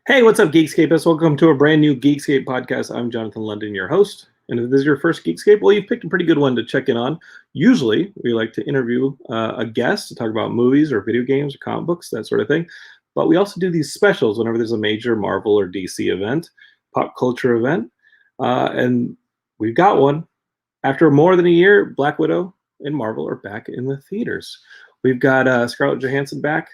Hey, what's up, Geekscapists? Welcome to a brand new Geekscape podcast. I'm Jonathan London, your host. And if this is your first Geekscape, well, you've picked a pretty good one to check in on. Usually, we like to interview a guest to talk about movies or video games or comic books, that sort of thing. But we also do these specials whenever there's a major Marvel or DC event, pop culture event. And we've got one. After more than a year, Black Widow and Marvel are back in the theaters. We've got Scarlett Johansson back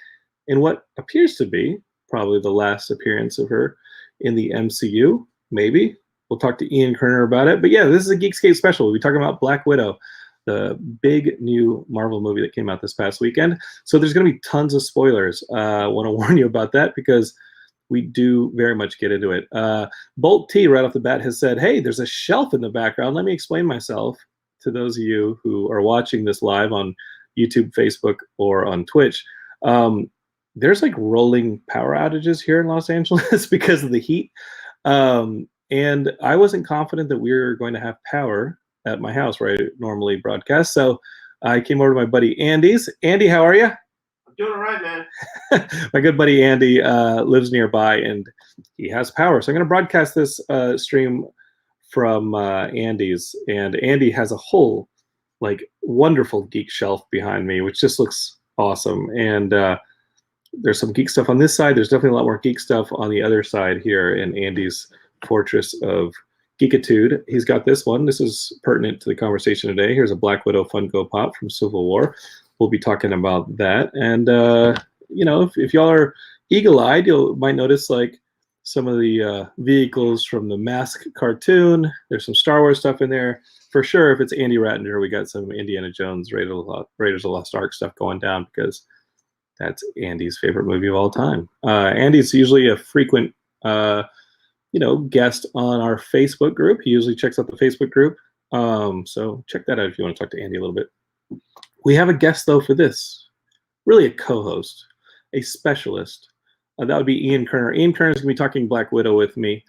in what appears to be probably the last appearance of her in the MCU, maybe. We'll talk to Ian Kerner about it. But yeah, this is a Geekscape special. We'll be talking about Black Widow, the big new Marvel movie that came out this past weekend. So there's going to be tons of spoilers. I want to warn you about that because we do very much get into it. Bolt T right off the bat has said, hey, there's a shelf in the background. Let me explain myself to those of you who are watching this live on YouTube, Facebook, or on Twitch. There's like rolling power outages here in Los Angeles because of the heat. And I wasn't confident that we were going to have power at my house where I normally broadcast. So I came over to my buddy Andy's. Andy, how are you? I'm doing all right, man. My good buddy Andy lives nearby and he has power. So I'm going to broadcast this stream from Andy's. And Andy has a whole like wonderful geek shelf behind me, which just looks awesome. And there's some geek stuff on this side. There's definitely a lot more geek stuff on the other side here in Andy's fortress of geekitude. He's got this one. This is pertinent to the conversation today. Here's a Black Widow Funko Pop from Civil War. We'll be talking about that. And, you know, if y'all are eagle-eyed, you might notice like some of the vehicles from the Mask cartoon. There's some Star Wars stuff in there. For sure, if it's Andy Rattinger, we got some Indiana Jones, Raiders of the Lost Ark stuff going down because that's Andy's favorite movie of all time. Andy's usually a frequent, guest on our Facebook group. He usually checks out the Facebook group. So check that out if you want to talk to Andy a little bit. We have a guest, though, for this. Really a co-host, a specialist. That would be Ian Kerner. Ian Kerner is going to be talking Black Widow with me.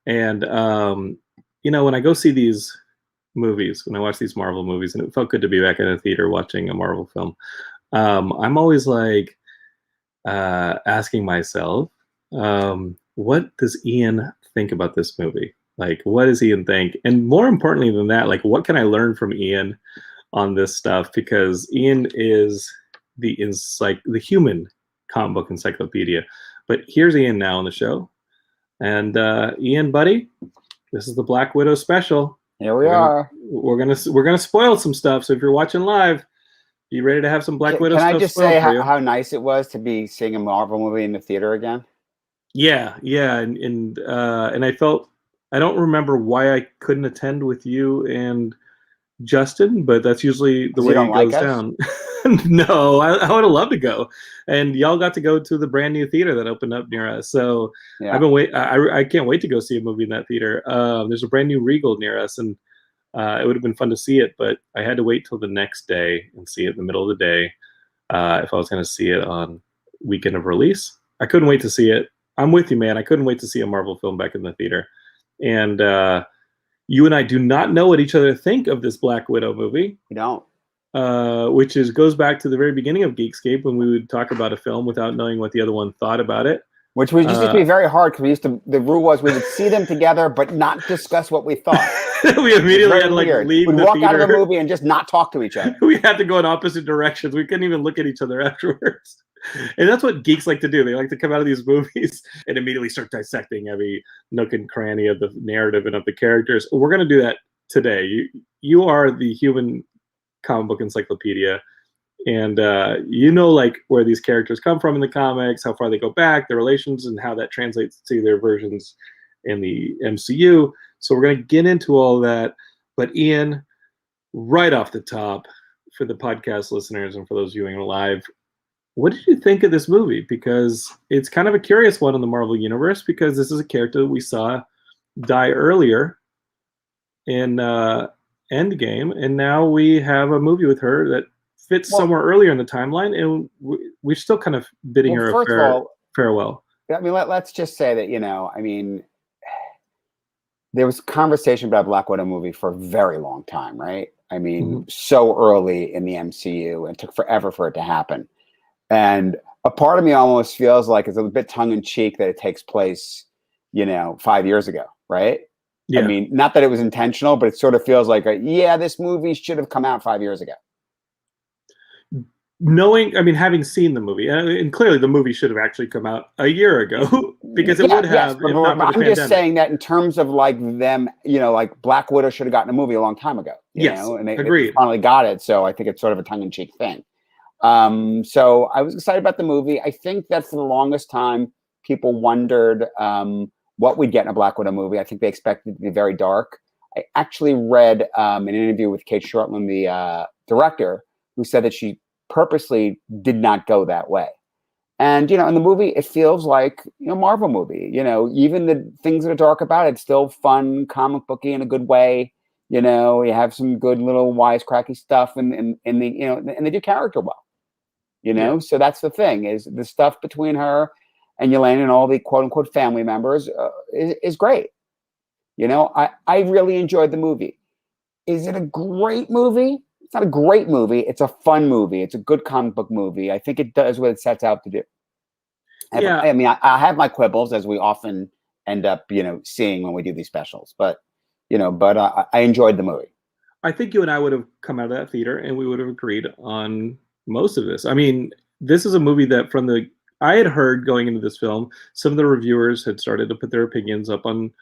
And, when I go see these movies, when I watch these Marvel movies, and it felt good to be back in a theater watching a Marvel film, I'm always like asking myself, what does Ian think about this movie? Like, what does Ian think? And more importantly than that, like, what can I learn from Ian on this stuff? Because Ian is the human comic book encyclopedia. But here's Ian now on the show. And Ian, buddy, this is the Black Widow special. Here we are. We're gonna spoil some stuff. So if you're watching live, you ready to have some Black Widow stuff? Can I just say how nice it was to be seeing a Marvel movie in the theater again? Yeah, and I felt, I don't remember why I couldn't attend with you and Justin, but that's usually the way it goes down. No, I would have loved to go, and y'all got to go to the brand new theater that opened up near us. So yeah. I can't wait to go see a movie in that theater. There's a brand new Regal near us, and it would have been fun to see it, but I had to wait till the next day and see it in the middle of the day if I was going to see it on weekend of release. I couldn't wait to see it. I'm with you, man. I couldn't wait to see a Marvel film back in the theater. And you and I do not know what each other think of this Black Widow movie. We don't. Which goes back to the very beginning of Geekscape when we would talk about a film without knowing what the other one thought about it. Which used to be very hard because the rule was we would see them together but not discuss what we thought. We immediately had to like leave the theater. We'd walk out of the movie and just not talk to each other. We had to go in opposite directions. We couldn't even look at each other afterwards. And that's what geeks like to do. They like to come out of these movies and immediately start dissecting every nook and cranny of the narrative and of the characters. We're going to do that today. You are the human comic book encyclopedia. And like where these characters come from in the comics, how far they go back, their relations, and how that translates to their versions in the MCU. So we're going to get into all that. But Ian, right off the top, for the podcast listeners and for those viewing live, what did you think of this movie? Because it's kind of a curious one in the Marvel Universe because this is a character that we saw die earlier in Endgame, and now we have a movie with her that fits somewhere earlier in the timeline, and we're still kind of bidding her a farewell. I mean, let's just say that, there was conversation about a Black Widow movie for a very long time, right? I mean, so early in the MCU, and it took forever for it to happen. And a part of me almost feels like it's a bit tongue in cheek that it takes place, 5 years ago, right? Yeah. I mean, not that it was intentional, but it sort of feels like, this movie should have come out 5 years ago. Having seen the movie, and clearly the movie should have actually come out a year ago because it would have. Yes, if not for the I'm pandemic. just saying that in terms of like them, like Black Widow should have gotten a movie a long time ago. Yes, and they agreed. finally got it. So I think it's sort of a tongue-in-cheek thing. So I was excited about the movie. I think that for the longest time, people wondered what we'd get in a Black Widow movie. I think they expected it to be very dark. I actually read an interview with Kate Shortland, the director, who said that she purposely did not go that way. And, in the movie, it feels like, Marvel movie, even the things that are dark about it, it's still fun, comic booky in a good way. You have some good little wisecracky stuff and they do character well, Yeah. So that's the thing, is the stuff between her and Yelena and all the quote unquote family members is great. I really enjoyed the movie. Is it a great movie? It's not a great movie. It's a fun movie. It's a good comic book movie. I think it does what it sets out to do. Yeah. I mean, I have my quibbles, as we often end up, seeing when we do these specials. But, I enjoyed the movie. I think you and I would have come out of that theater and we would have agreed on most of this. I mean, this is a movie that I had heard going into this film, some of the reviewers had started to put their opinions up on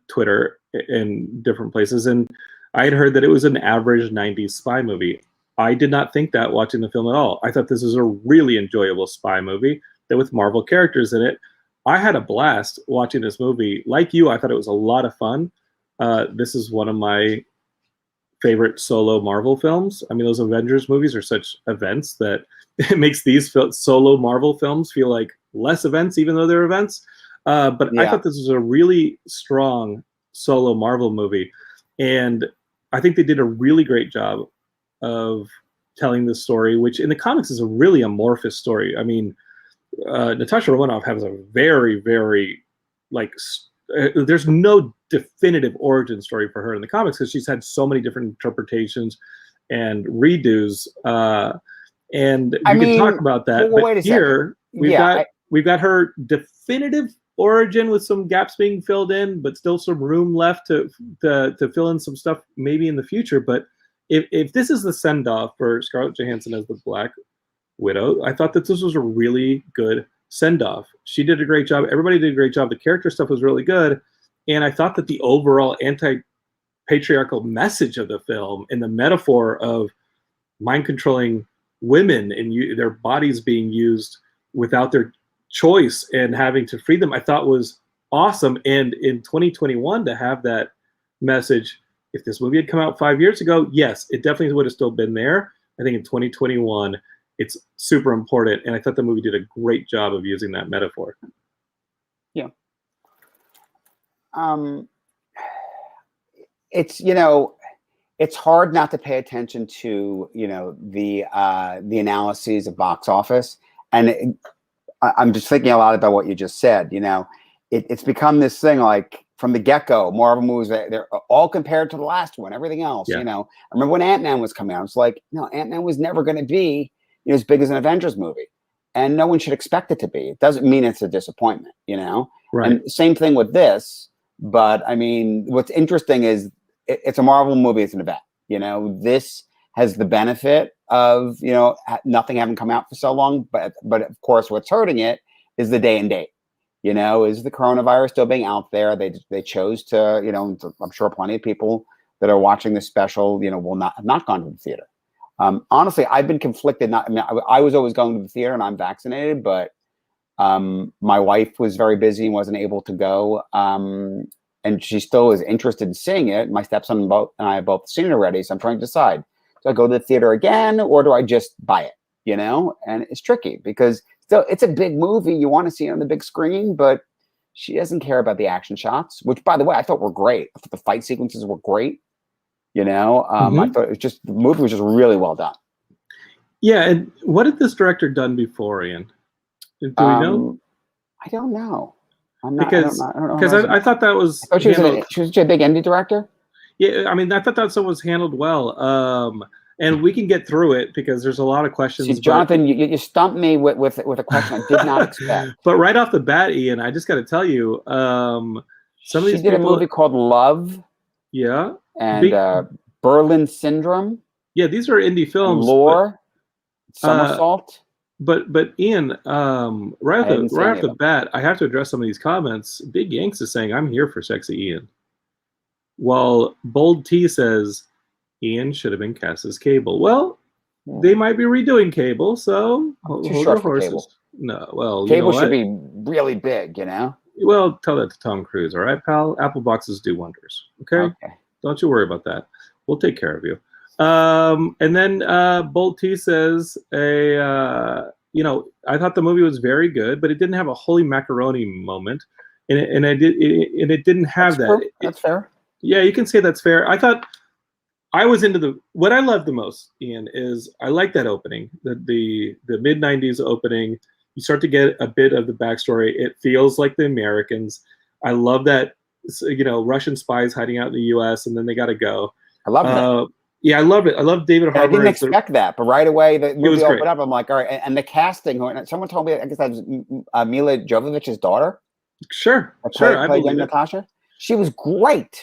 Twitter and different places. And I had heard that it was an average 90s spy movie. I did not think that watching the film at all. I thought this was a really enjoyable spy movie that with Marvel characters in it. I had a blast watching this movie. Like you, I thought it was a lot of fun. This is one of my favorite solo Marvel films. I mean, those Avengers movies are such events that it makes these solo Marvel films feel like less events, even though they're events. But I thought this was a really strong solo Marvel movie. And I think they did a really great job of telling this story, which in the comics is a really amorphous story. I mean, Natasha Romanoff has a very, very, there's no definitive origin story for her in the comics because she's had so many different interpretations and redos. And we can talk about that. Well, but here we've got her definitive origin with some gaps being filled in, but still some room left to fill in some stuff maybe in the future. But if this is the send off for Scarlett Johansson as the Black Widow, I thought that this was a really good send off. She did a great job. Everybody did a great job. The character stuff was really good. And I thought that the overall anti-patriarchal message of the film and the metaphor of mind controlling women and their bodies being used without their choice and having to free them, I thought was awesome. And in 2021 to have that message, if this movie had come out 5 years ago, yes, it definitely would have still been there. I think in 2021, it's super important. And I thought the movie did a great job of using that metaphor. Yeah. It's, it's hard not to pay attention to, the analyses of box office. And I'm just thinking a lot about what you just said. It's become this thing like from the get-go, Marvel movies, they're all compared to the last one, everything else. Yeah. I remember when Ant-Man was coming out, it's like, no, Ant-Man was never going to be as big as an Avengers movie. And no one should expect it to be. It doesn't mean it's a disappointment, Right. And same thing with this. But I mean, what's interesting is it's a Marvel movie. It's an event. This has the benefit of, nothing having come out for so long. But of course, what's hurting it is the day and date. Is the coronavirus still being out there? They chose to, I'm sure plenty of people that are watching this special, will not have not gone to the theater. Honestly, I've been conflicted. I was always going to the theater and I'm vaccinated, but my wife was very busy and wasn't able to go. And she still is interested in seeing it. My stepson and I have both seen it already. So I'm trying to decide, do I go to the theater again or do I just buy it? And it's tricky because still it's a big movie. You want to see it on the big screen, but she doesn't care about the action shots, which by the way, I thought were great. I thought the fight sequences were great. I thought the movie was just really well done. Yeah. And what had this director done before, Ian? Do we know? I don't know. Because I thought that was. She was a big indie director. Yeah, I mean, I thought that was handled well. and we can get through it because there's a lot of questions. See, Jonathan, you stumped me with a question I did not expect. But right off the bat, Ian, I just got to tell you, some of these She did people, a movie called Love. Yeah. And Berlin Syndrome. Yeah, these are indie films. Lore. Somersault. But Ian, right off the bat, I have to address some of these comments. Big Yanks is saying, I'm here for sexy Ian. While Bold T says, Ian should have been cast as Cable. Well, they might be redoing Cable, so hold your horses. Cable. No, well, Cable should be really big, you know? Well, tell that to Tom Cruise, all right, pal? Apple boxes do wonders, okay? Don't you worry about that. We'll take care of you. And then Bolt T says, I thought the movie was very good, but it didn't have a holy macaroni moment, and it didn't have that. That's fair. Yeah, you can say that's fair. I thought I was into what I loved the most, Ian, is I like that opening, the mid '90s opening. You start to get a bit of the backstory. It feels like the Americans. I love that, Russian spies hiding out in the U.S. and then they got to go. I love that. Yeah, I love it. I love David Harbour. I didn't expect that, but right away the movie opened up. I'm like, all right. And the casting. Someone told me, I guess that was Mila Jovovich's daughter. Sure. I believe Natasha. She was great.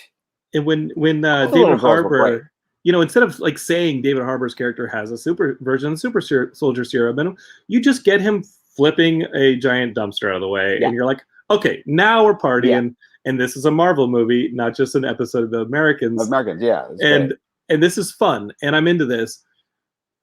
And when David Harbour, instead of like saying David Harbour's character has a super version of super soldier serum in him, you just get him flipping a giant dumpster out of the way, and you're like, okay, now we're partying, and this is a Marvel movie, not just an episode of The Americans. And this is fun, and I'm into this.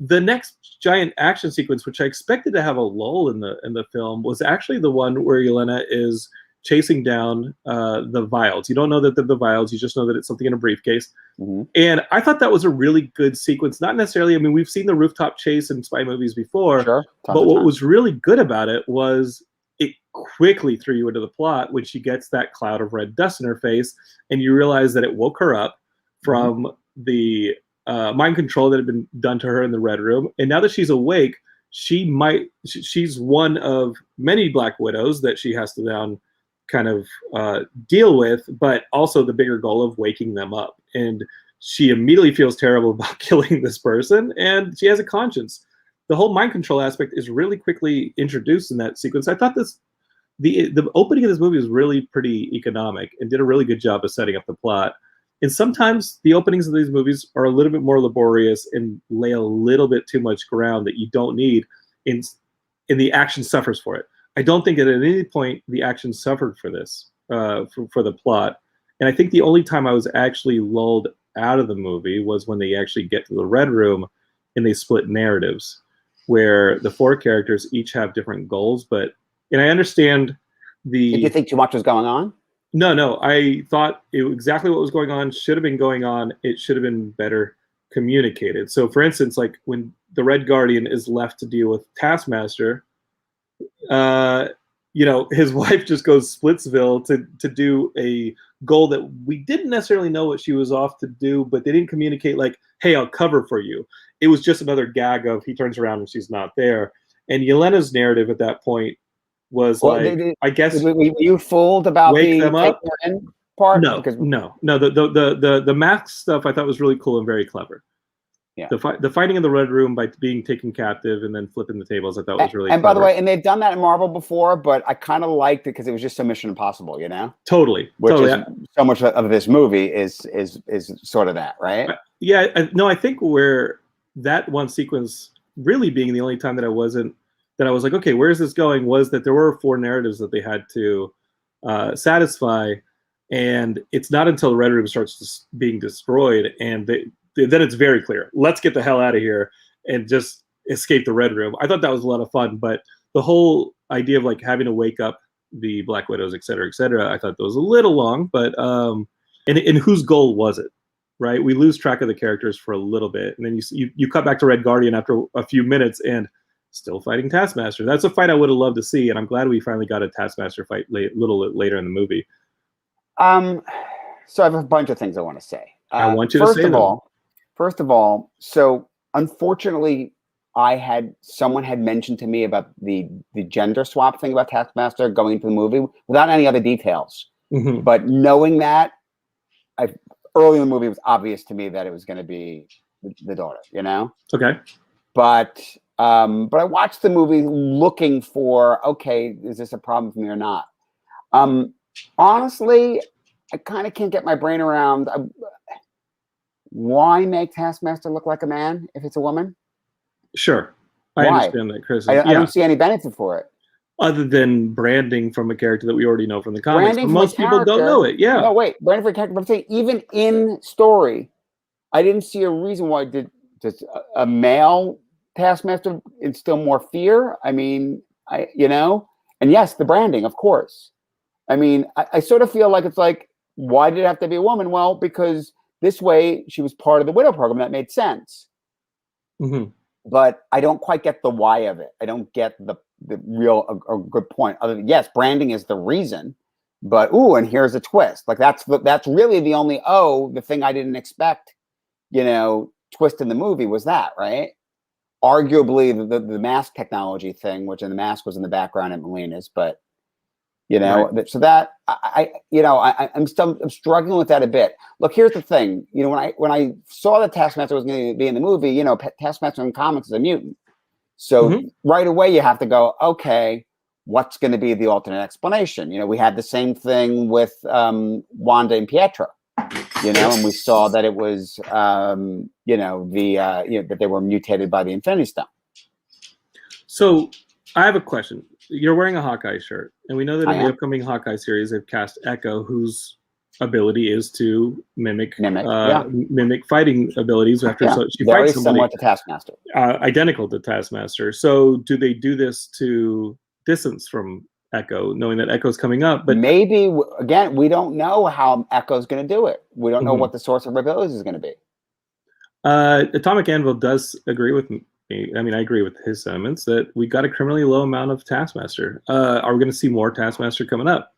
The next giant action sequence, which I expected to have a lull in the film, was actually the one where Yelena is chasing down the vials. You don't know that they're the vials, you just know that it's something in a briefcase. Mm-hmm. And I thought that was a really good sequence. Not necessarily, I mean, we've seen the rooftop chase in spy movies before, but what was really good about it was it quickly threw you into the plot when she gets that cloud of red dust in her face, and you realize that it woke her up from the mind control that had been done to her in the Red Room. And now that she's awake, she's one of many Black Widows that she has to now kind of deal with, but also the bigger goal of waking them up. And she immediately feels terrible about killing this person, and she has a conscience. The whole mind control aspect is really quickly introduced in that sequence. I thought the opening of this movie was really pretty economic and did a really good job of setting up the plot. And sometimes the openings of these movies are a little bit more laborious and lay a little bit too much ground that you don't need, and the action suffers for it. I don't think that at any point the action suffered for this, for the plot. And I think the only time I was actually lulled out of the movie was when they actually get to the Red Room and they split narratives, where the four characters each have different goals. And I understand Did you think too much was going on? No. I thought exactly what was going on should have been going on. It should have been better communicated. So, for instance, like when the Red Guardian is left to deal with Taskmaster, his wife just goes Splitsville to do a goal that we didn't necessarily know what she was off to do, but they didn't communicate like, hey, I'll cover for you. It was just another gag of he turns around and she's not there. And Yelena's narrative at that point was I guess. Were you fooled about wake them up part? No. The math stuff I thought was really cool and very clever. Yeah. The fighting in the Red Room by being taken captive and then flipping the tables, I thought was really. And clever. By the way, and they've done that in Marvel before, but I kind of liked it because it was just so Mission Impossible, Totally. Is so much of this movie is sort of that, right? I think where that one sequence really being the only time that I was like, okay, where is this going? Was that there were four narratives that they had to satisfy, and it's not until the Red Room starts being destroyed and then it's very clear. Let's get the hell out of here and just escape the Red Room. I thought that was a lot of fun, but the whole idea of like having to wake up the Black Widows, et cetera, I thought that was a little long, but and whose goal was it, right? We lose track of the characters for a little bit, and then you cut back to Red Guardian after a few minutes and still fighting Taskmaster. That's a fight I would have loved to see, and I'm glad we finally got a Taskmaster fight a little bit later in the movie. So I have a bunch of things I want to say. I want you to say them. First of all, so unfortunately, someone had mentioned to me about the gender swap thing about Taskmaster going into the movie without any other details. Mm-hmm. But knowing that, early in the movie, it was obvious to me that it was going to be the daughter, you know. Okay. But I watched the movie looking for, okay, is this a problem for me or not? Honestly, I kind of can't get my brain around why make Taskmaster look like a man if it's a woman. Sure, I Why? understand that, Chris. I don't see any benefit for it. Other than branding from a character that we already know from the comics. Branding But most people don't know it. Yeah. No, wait. Branding for a character. But I'm saying even in story, I didn't see a reason why did a male Taskmaster instill more fear. I mean, and yes, the branding, of course. I mean, I sort of feel like it's like, why did it have to be a woman? Well, because this way she was part of the widow program. That made sense. Mm-hmm. But I don't quite get the why of it. I don't get the real a good point. Other than, yes, branding is the reason, but and here's a twist. Like that's really the only the thing I didn't expect, twist in the movie was that, right? Arguably the mask technology thing, which in the mask was in the background at Melina's, but right. So that I'm struggling with that a bit. Look, here's the thing. When I saw that Taskmaster was going to be in the movie, Taskmaster in comics is a mutant. So right away you have to go, okay, what's going to be the alternate explanation? We had the same thing with Wanda and Pietro, and we saw that it was that they were mutated by the Infinity Stone. So I have a question. You're wearing a Hawkeye shirt, and we know that in the upcoming Hawkeye series, they've cast Echo, whose ability is to mimic fighting abilities after she very fights somebody. Similar to Taskmaster. Identical to Taskmaster. So do they do this to distance from Echo, knowing that Echo's coming up? But maybe, again, we don't know how Echo's going to do it. We don't know what the source of her abilities is going to be. Atomic Anvil does agree with me. I mean, I agree with his sentiments that we got a criminally low amount of Taskmaster. Are we going to see more Taskmaster coming up?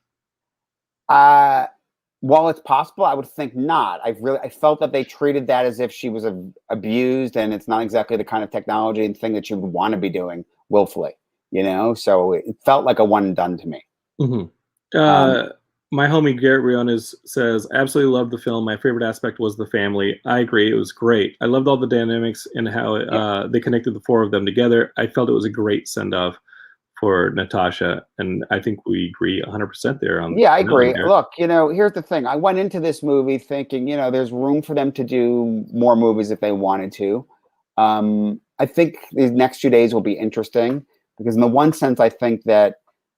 While it's possible, I would think not. I felt that they treated that as if she was abused, and it's not exactly the kind of technology and thing that you would want to be doing willfully. So it felt like a one and done to me. Mm-hmm. My homie Garrett Riones says, absolutely loved the film. My favorite aspect was the family. I agree. It was great. I loved all the dynamics and how they connected the four of them together. I felt it was a great send-off for Natasha. And I think we agree 100% there. I agree. Look, here's the thing. I went into this movie thinking, there's room for them to do more movies if they wanted to. I think these next 2 days will be interesting because in the one sense, I think that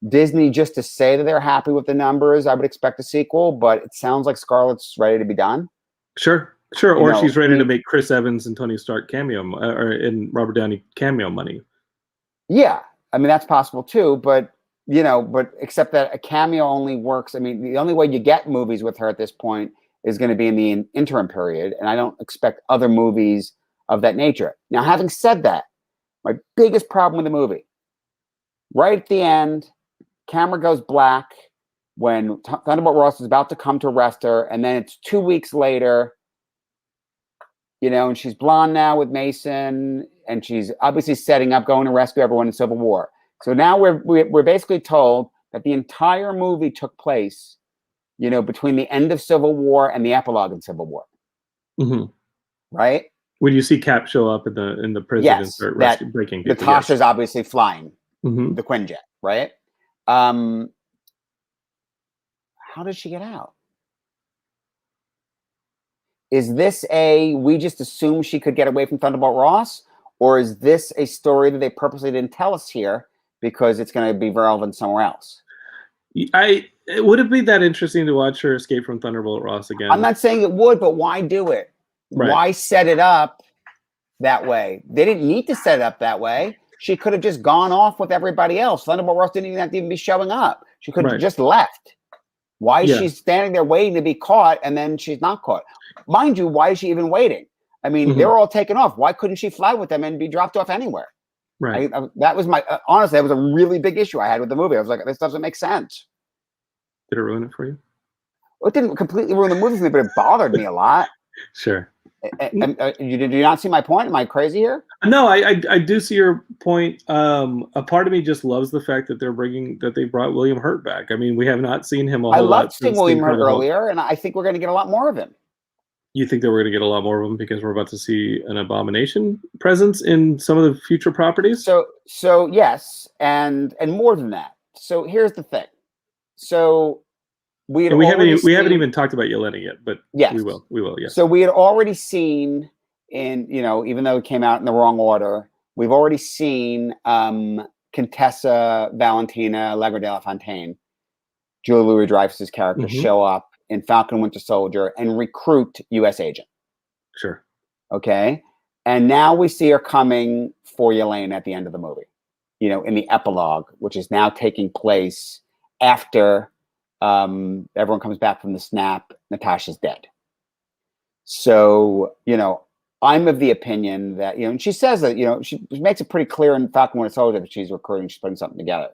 Disney, just to say that they're happy with the numbers, I would expect a sequel, but it sounds like Scarlett's ready to be done. Sure. Or she's ready to make Chris Evans and Tony Stark cameo, or in Robert Downey cameo money. Yeah. I mean, that's possible too, but except that a cameo only works. I mean, the only way you get movies with her at this point is going to be in the interim period. And I don't expect other movies of that nature. Now, having said that, my biggest problem with the movie, right at the end, camera goes black when Thunderbolt Ross is about to come to arrest her, and then it's 2 weeks later, and she's blonde now with Mason, and she's obviously setting up going to rescue everyone in Civil War. So now we're basically told that the entire movie took place, between the end of Civil War and the epilogue in Civil War. Mm-hmm. Right? When you see Cap show up in the prison and start breaking people. Natasha's obviously flying the Quinjet, right? How did she get out? Is this we just assume she could get away from Thunderbolt Ross? Or is this a story that they purposely didn't tell us here because it's going to be relevant somewhere else? Would it be that interesting to watch her escape from Thunderbolt Ross again? I'm not saying it would, but why do it? Right. Why set it up that way? They didn't need to set it up that way. She could have just gone off with everybody else. Thunderbolt Ross didn't even have to be showing up. She could have just left. Why is she standing there waiting to be caught and then she's not caught? Mind you, why is she even waiting? I mean, they were all taken off. Why couldn't she fly with them and be dropped off anywhere? Right. That was my honestly, that was a really big issue I had with the movie. I was like, this doesn't make sense. Did it ruin it for you? Well, it didn't completely ruin the movie for me, but it bothered me a lot. Sure. Did you not see my point? Am I crazy here? No, I do see your point. A part of me just loves the fact that they brought William Hurt back. I mean, we have not seen him a whole lot. I loved seeing William Hurt earlier, and I think we're going to get a lot more of him. You think that we're going to get a lot more of them because we're about to see an Abomination presence in some of the future properties? So yes, and more than that. So here's the thing. So we haven't even talked about Yelena yet, but yes, we will. Yes. So we had already seen even though it came out in the wrong order, we've already seen Contessa Valentina Allegra de la Fontaine, Julia Louis-Dreyfus's character, show up in Falcon Winter Soldier and recruit U.S. agent. Sure. Okay. And now we see her coming for Yelena at the end of the movie, in the epilogue, which is now taking place after everyone comes back from the snap. Natasha's dead. So, I'm of the opinion that, and she says that, she makes it pretty clear in Falcon Winter Soldier that she's recruiting, she's putting something together.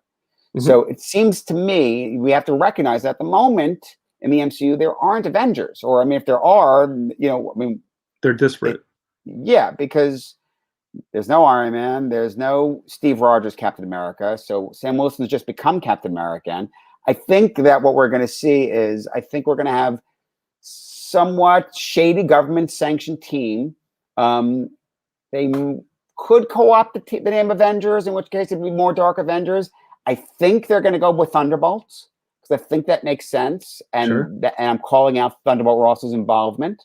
So it seems to me we have to recognize that at the moment in the MCU there aren't Avengers, or if there are, they're disparate. Because there's no Iron Man, there's no Steve Rogers Captain America, so Sam Wilson's just become Captain America. And I think that what we're going to see is we're going to have somewhat shady government-sanctioned team. They could co-opt the name Avengers, in which case it'd be more Dark Avengers. I think they're going to go with Thunderbolts because I think that makes sense, and and I'm calling out Thunderbolt Ross's involvement.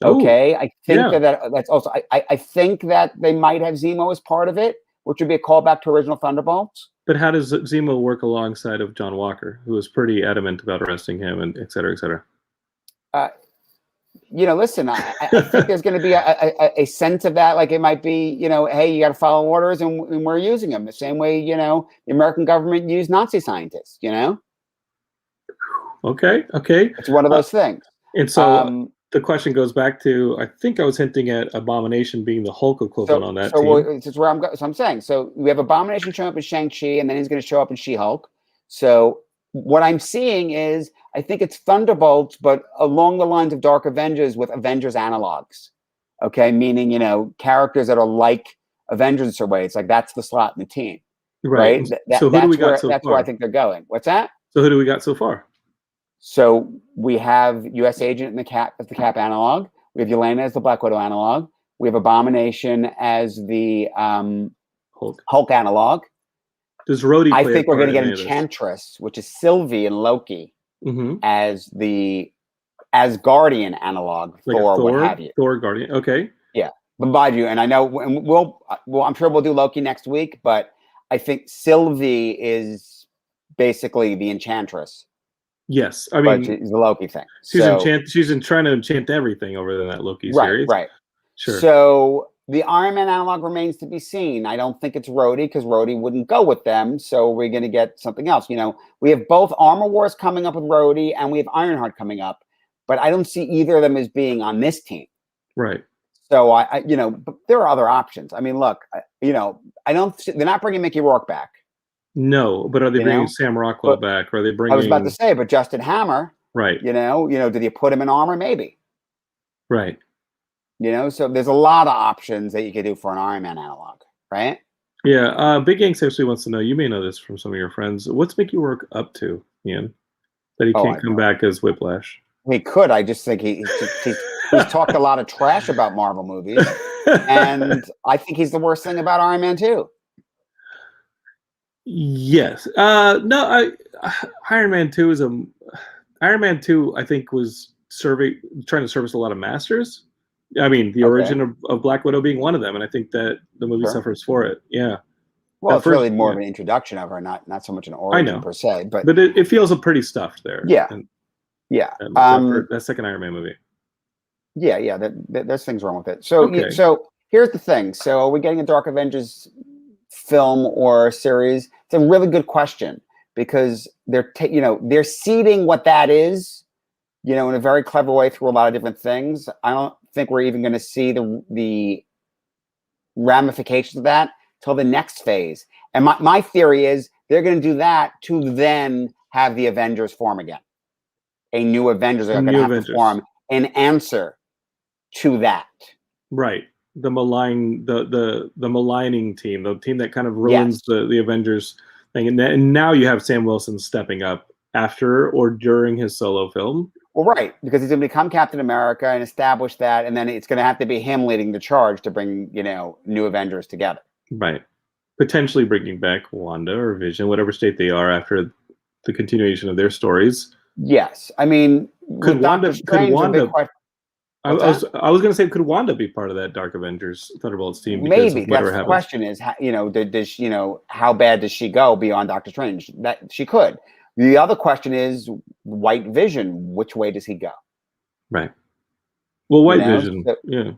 Okay, I think that's also. I think that they might have Zemo as part of it, which would be a callback to original Thunderbolts. But how does Zemo work alongside of John Walker, who was pretty adamant about arresting him, and et cetera, et cetera? Listen, I think there's going to be a sense of that. Like it might be, hey, you got to follow orders, and we're using them the same way, the American government used Nazi scientists, Okay. It's one of those things. And so the question goes back to, I think I was hinting at Abomination being the Hulk equivalent on that team. So where I'm saying. So we have Abomination showing up in Shang-Chi, and then he's going to show up in She-Hulk. So what I'm seeing is, I think it's Thunderbolts, but along the lines of Dark Avengers with Avengers analogs. Okay, meaning characters that are like Avengers in some way. It's like that's the slot in the team, right? So who do we got so far? That's where I think they're going. What's that? So who do we got so far? So we have U.S. Agent in the Cap as the Cap analog. We have Yelena as the Black Widow analog. We have Abomination as the Hulk analog. Does Rhodey play I think we're going to get Enchantress, which is Sylvie and Loki, as the Asgardian analog, like Thor, what have you. Thor Guardian, okay. Yeah, but mind you, and I know, and I'm sure we'll do Loki next week, but I think Sylvie is basically the Enchantress. Yes, I mean, it's the Loki thing. She's trying to enchant everything over in that Loki series. Right. Sure. So the Iron Man analog remains to be seen. I don't think it's Rhodey because Rhodey wouldn't go with them. So we're going to get something else. We have both Armor Wars coming up with Rhodey, and we have Ironheart coming up, but I don't see either of them as being on this team. Right. So but there are other options. I mean, look, they're not bringing Mickey Rourke back. No, but are they bringing Sam Rockwell back? Or are they bringing? I was about to say, but Justin Hammer. Right. Did you put him in armor? Maybe. Right. So there's a lot of options that you could do for an Iron Man analog, right? Yeah. Big Yanks actually wants to know. You may know this from some of your friends. What's Mickey Rourke up to, Ian? That he can't come back as Whiplash. He could. I just think he's talked a lot of trash about Marvel movies, and I think he's the worst thing about Iron Man 2. Yes. No. Iron Man 2 Iron Man 2. I think was trying to service a lot of masters. I mean, the origin of Black Widow being one of them, and I think that the movie suffers for it. Yeah. Well, it's really more of an introduction of her, not so much an origin per se. But it feels pretty stuffed there. Yeah. That second Iron Man movie. Yeah. There's things wrong with it. So here's the thing. So are we getting a Dark Avengers film or series? It's a really good question because they're seeding what that is, in a very clever way through a lot of different things. I don't think we're even going to see the ramifications of that till the next phase. And my theory is they're going to do that to then have the Avengers form again. A new Avengers are going to have to form in answer to that. Right. The maligning team, the team that kind of ruins the Avengers thing. And now you have Sam Wilson stepping up after or during his solo film. Well, right, because he's going to become Captain America and establish that, and then it's going to have to be him leading the charge to bring, new Avengers together. Right. Potentially bringing back Wanda or Vision, whatever state they are after the continuation of their stories. Yes, I mean, Could Wanda? Could Wanda? I was going to say, could Wanda be part of that Dark Avengers Thunderbolts team? Because Maybe of that's whatever the happens? question: is how bad does she go beyond Doctor Strange? That she could. The other question is White Vision. Which way does he go? Right. Well, White Vision. Yeah.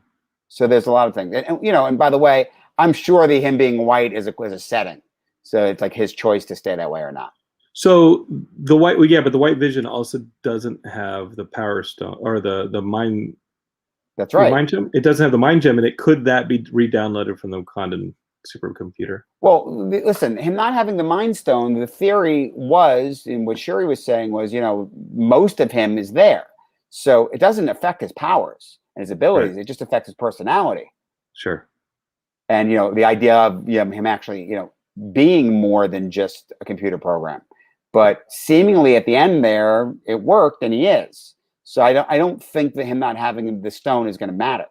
So there's a lot of things, and by the way, I'm sure that him being white is a setting, so it's like his choice to stay that way or not. So but the White Vision also doesn't have the Power Stone or the Mind. That's right. The Mind Gem. It doesn't have the Mind Gem, and could that be re-downloaded from the Condon supercomputer? Well, listen, him not having the Mind Stone, the theory was, and what Shuri was saying was, most of him is there, so it doesn't affect his powers and his abilities. Right. It just affects his personality. Sure. And the idea of him actually being more than just a computer program, but seemingly at the end there it worked and he is. So I don't think that him not having the stone is going to matter.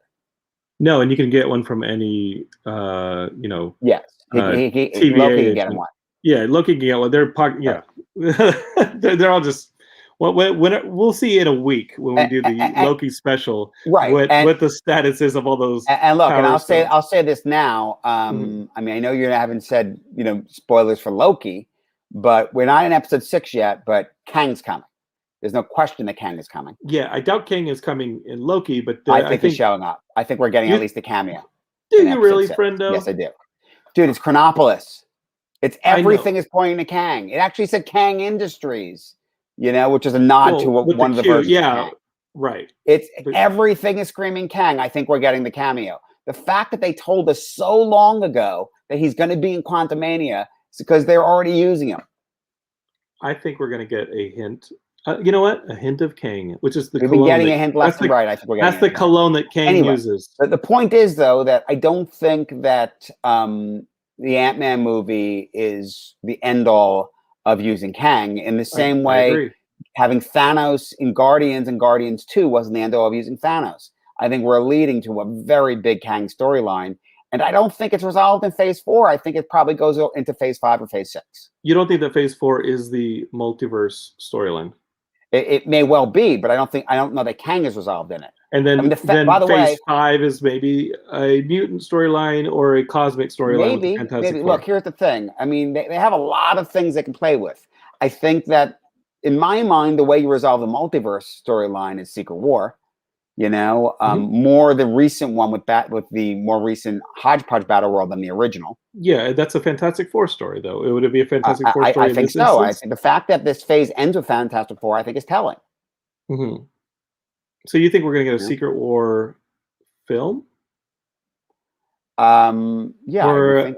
No, and you can get one from any Yes, TVA Loki can get him one. Yeah, Loki can get one. They're all just. Well, we'll see in a week when we do the Loki special, right? What the status is of all those. And look, and I'll say this now. I mean, I know you haven't said spoilers for Loki, but we're not in episode 6 yet. But Kang's coming. There's no question that Kang is coming. Yeah, I doubt Kang is coming in Loki, but I think he's showing up. I think we're getting at least a cameo. Do you really, friendo? Yes, I do. Dude, it's Chronopolis. It's everything is pointing to Kang. It actually said Kang Industries. Which is a nod to one of the versions. Yeah, right. Everything is screaming Kang. I think we're getting the cameo. The fact that they told us so long ago that he's going to be in Quantumania is because they're already using him. I think we're going to get a hint. You know what? A hint of Kang, which is the. We've been getting a hint left and right. I think we're getting. That's the cologne that Kang uses. But the point is, though, that I don't think that the Ant-Man movie is the end all of using Kang in the same way having Thanos in Guardians and Guardians 2 wasn't the end all of using Thanos. I think we're leading to a very big Kang storyline, and I don't think it's resolved in Phase 4. I think it probably goes into Phase 5 or Phase 6. You don't think that Phase 4 is the multiverse storyline? It may well be, but I don't know that Kang is resolved in it. And then, by the Phase 5 is maybe a mutant storyline or a cosmic storyline. Maybe. Look, here's the thing. I mean, they have a lot of things they can play with. I think that, in my mind, the way you resolve the multiverse storyline is Secret War. More the recent one with the more recent Hodgepodge Battle World than the original. Yeah, that's a Fantastic Four story, though. It would be a Fantastic Four story. I think so. I think the fact that this phase ends with Fantastic Four, I think, is telling. Mm-hmm. So you think we're going to get a Secret War film? Yeah,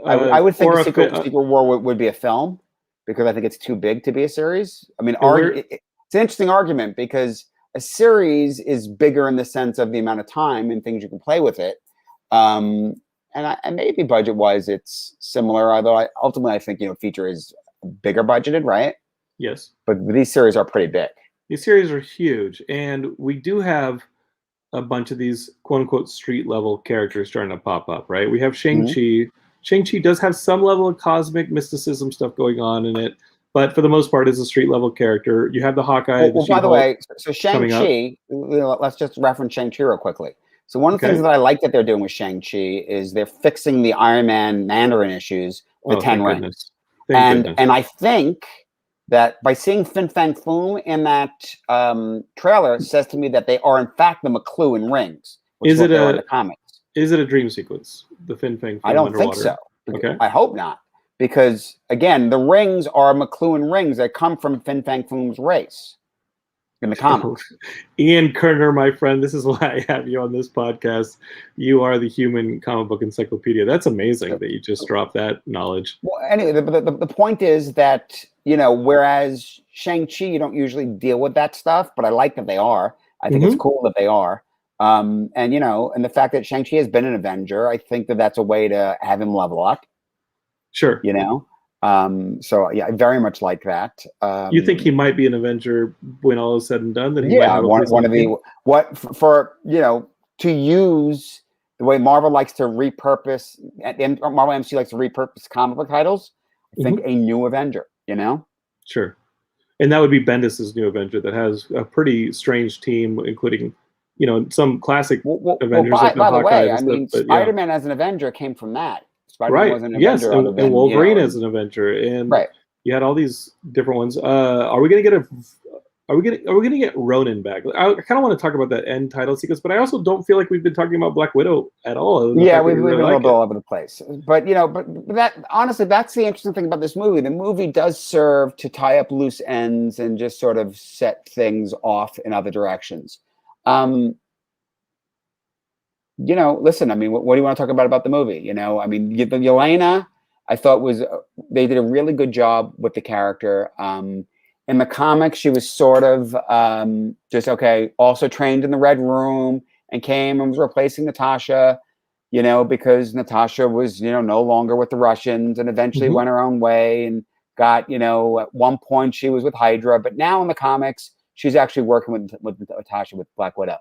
I would think a Secret War would be a film because I think it's too big to be a series. I mean, it's an interesting argument because a series is bigger in the sense of the amount of time and things you can play with it. And maybe budget-wise, it's similar. Although ultimately, I think feature is bigger budgeted, right? Yes. But these series are pretty big. These series are huge, and we do have a bunch of these quote-unquote street-level characters starting to pop up, right? We have Shang-Chi. Mm-hmm. Shang-Chi does have some level of cosmic mysticism stuff going on in it, but for the most part, is a street-level character. You have the Hawkeye. Well, by the way, so Shang-Chi, let's just reference Shang-Chi real quickly. So one of the things that I like that they're doing with Shang-Chi is they're fixing the Iron Man Mandarin issues with 10 rings. And I think that by seeing Fin Fang Foom in that trailer, it says to me that they are in fact the McLuhan rings. Is it in the comics? Is it a dream sequence? The Fin Fang Foom I don't underwater? think so. Okay. I hope not. Because again, the rings are McLuhan rings that come from Fin Fang Foom's race in the comics. Ian Kerner, my friend, this is why I have you on this podcast. You are the human comic book encyclopedia. That's amazing that you just dropped that knowledge. Well, anyway, the point is that, whereas Shang-Chi, you don't usually deal with that stuff, but I like that they are. I think it's cool that they are. And the fact that Shang-Chi has been an Avenger, I think that that's a way to have him level up. Sure. So yeah, I very much like that. You think he might be an Avenger when all is said and done? That he might Yeah, have a one place on of the team? the what for to use the way Marvel likes to repurpose, and Marvel MC likes to repurpose comic book titles. I think a new Avenger. Sure. And that would be Bendis's new Avenger that has a pretty strange team, including, some classic Avengers by like the the Hawkeye way, and I stuff. mean, But yeah, Spider-Man as an Avenger came from that. Spider-Man right. was an Yes, Avenger other and than Wolverine as an Avenger, and right. you had all these different ones. Are we gonna get Are we gonna get Ronin back? I kind of want to talk about that end title sequence, but I also don't feel like we've been talking about Black Widow at all. Other than the Yeah, fact that we've we been really a little like bit it. all over the place. But but that honestly, that's the interesting thing about this movie. The movie does serve to tie up loose ends and just sort of set things off in other directions. Listen, I mean, what do you want to talk about the movie? I mean, Yelena, I thought they did a really good job with the character. In the comics, she was sort of just okay. Also trained in the Red Room and came and was replacing Natasha, because Natasha was no longer with the Russians and eventually went her own way and got at one point she was with Hydra, but now in the comics she's actually working with Natasha with Black Widow.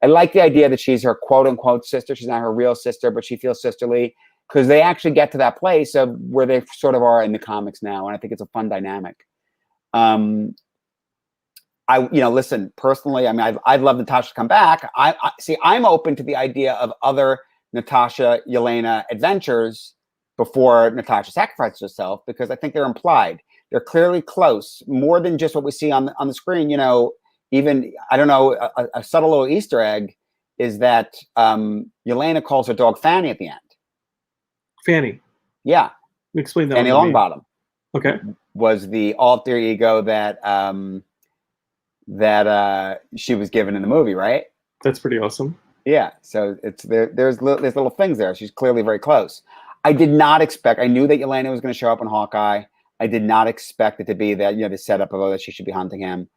I like the idea that she's her quote unquote sister. She's not her real sister, but she feels sisterly because they actually get to that place of where they sort of are in the comics now. And I think it's a fun dynamic. Listen, personally, I mean, I'd love Natasha to come back. I see, I'm open to the idea of other Natasha, Yelena adventures before Natasha sacrifices herself, because I think they're implied. They're clearly close, more than just what we see on the screen. Even, I don't know, a subtle little Easter egg is that Yelena calls her dog Fanny at the end. Fanny. Yeah. Explain that. Fanny Longbottom. Okay. Was the alter ego that she was given in the movie, right? That's pretty awesome. Yeah. So there's little things there. She's clearly very close. I did not expect. I knew that Yelena was going to show up in Hawkeye. I did not expect it to be that the setup of that she should be hunting him.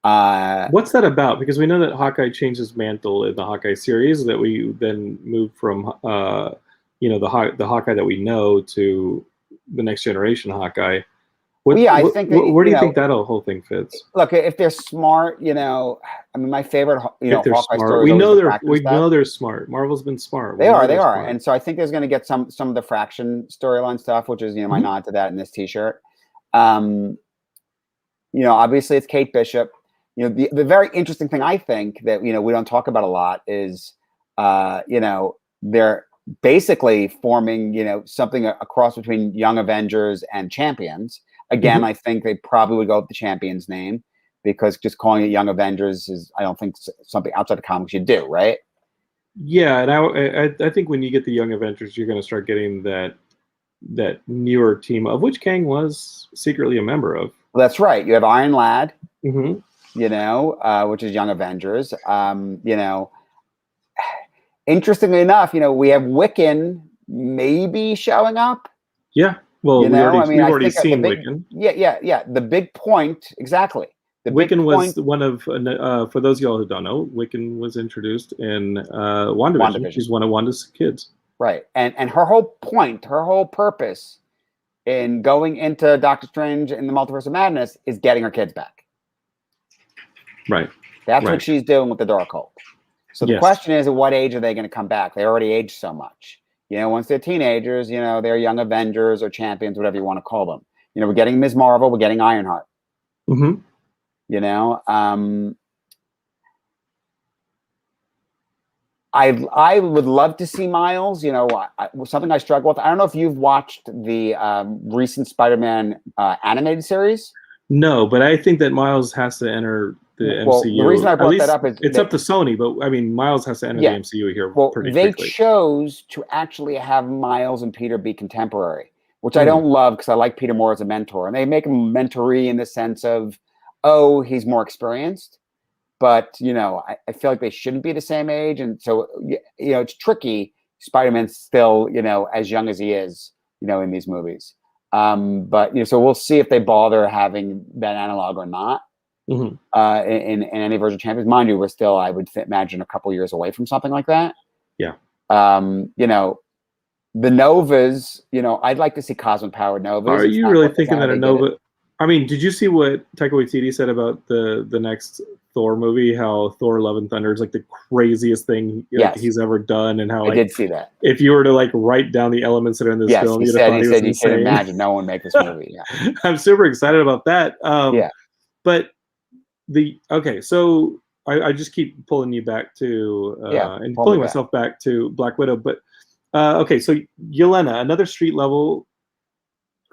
What's that about? Because we know that Hawkeye changed his mantle in the Hawkeye series, that we then moved from the Hawkeye that we know to the next generation Hawkeye. I think where do you think that whole thing fits? Look, if they're smart, I mean, my favorite, if they're Hawkeye smart, story. We know they're smart. Marvel's been smart. They are, smart. And so I think there's going to get some of the Fraction storyline stuff, which is my nod to that in this T-shirt. Obviously it's Kate Bishop. The very interesting thing I think that we don't talk about a lot is they're basically forming something a cross between Young Avengers and Champions. Again, I think they probably would go with the Champions name, because just calling it Young Avengers is, I don't think, something outside the comics you do, right? Yeah, and I think when you get the Young Avengers, you're going to start getting that newer team, of which Kang was secretly a member of. Well, that's right. You have Iron Lad, which is Young Avengers. Interestingly enough, we have Wiccan maybe showing up. Yeah. Well, we've already seen Wiccan. Yeah. The big point, exactly. Wiccan was one of, for those of y'all who don't know, Wiccan was introduced in WandaVision. She's one of Wanda's kids. Right. And her whole point, her whole purpose in going into Doctor Strange in the Multiverse of Madness is getting her kids back. Right. That's what she's doing with the Darkhold. So the question is, at what age are they going to come back? They already aged so much. Once they're teenagers, they're Young Avengers or Champions, whatever you want to call them. We're getting Ms. Marvel, we're getting Ironheart. I would love to see Miles. Something I struggle with. I don't know if you've watched the recent Spider-Man animated series. No, but I think that Miles has to enter the MCU. Well, the reason I brought that up is it's up to Sony, but I mean, Miles has to enter the MCU here pretty quickly. They chose to actually have Miles and Peter be contemporary, which I don't love, because I like Peter more as a mentor. And they make him mentor-y in the sense of, he's more experienced. But, I feel like they shouldn't be the same age. And so, it's tricky. Spider-Man's still, as young as he is, in these movies. But, so we'll see if they bother having that analog or not in any version of Champions. Mind you, we're still, I would imagine, a couple years away from something like that. Yeah. The Novas, I'd like to see cosmic powered Novas. Are It's you not really quite thinking how that a they did it. Nova? I mean, did you see what Taika Waititi said about the next Thor movie? How Thor: Love and Thunder is like the craziest thing Yes. he's ever done, and how I did see that. if you were to like write down the elements that are in this Yes, film, he you'd have said thought he he was said you can insane. imagine no one make this movie. Yeah. I'm super excited about that. Yeah. But so I just keep pulling you back to and pulling myself back to Black Widow. But okay, so Yelena, another street level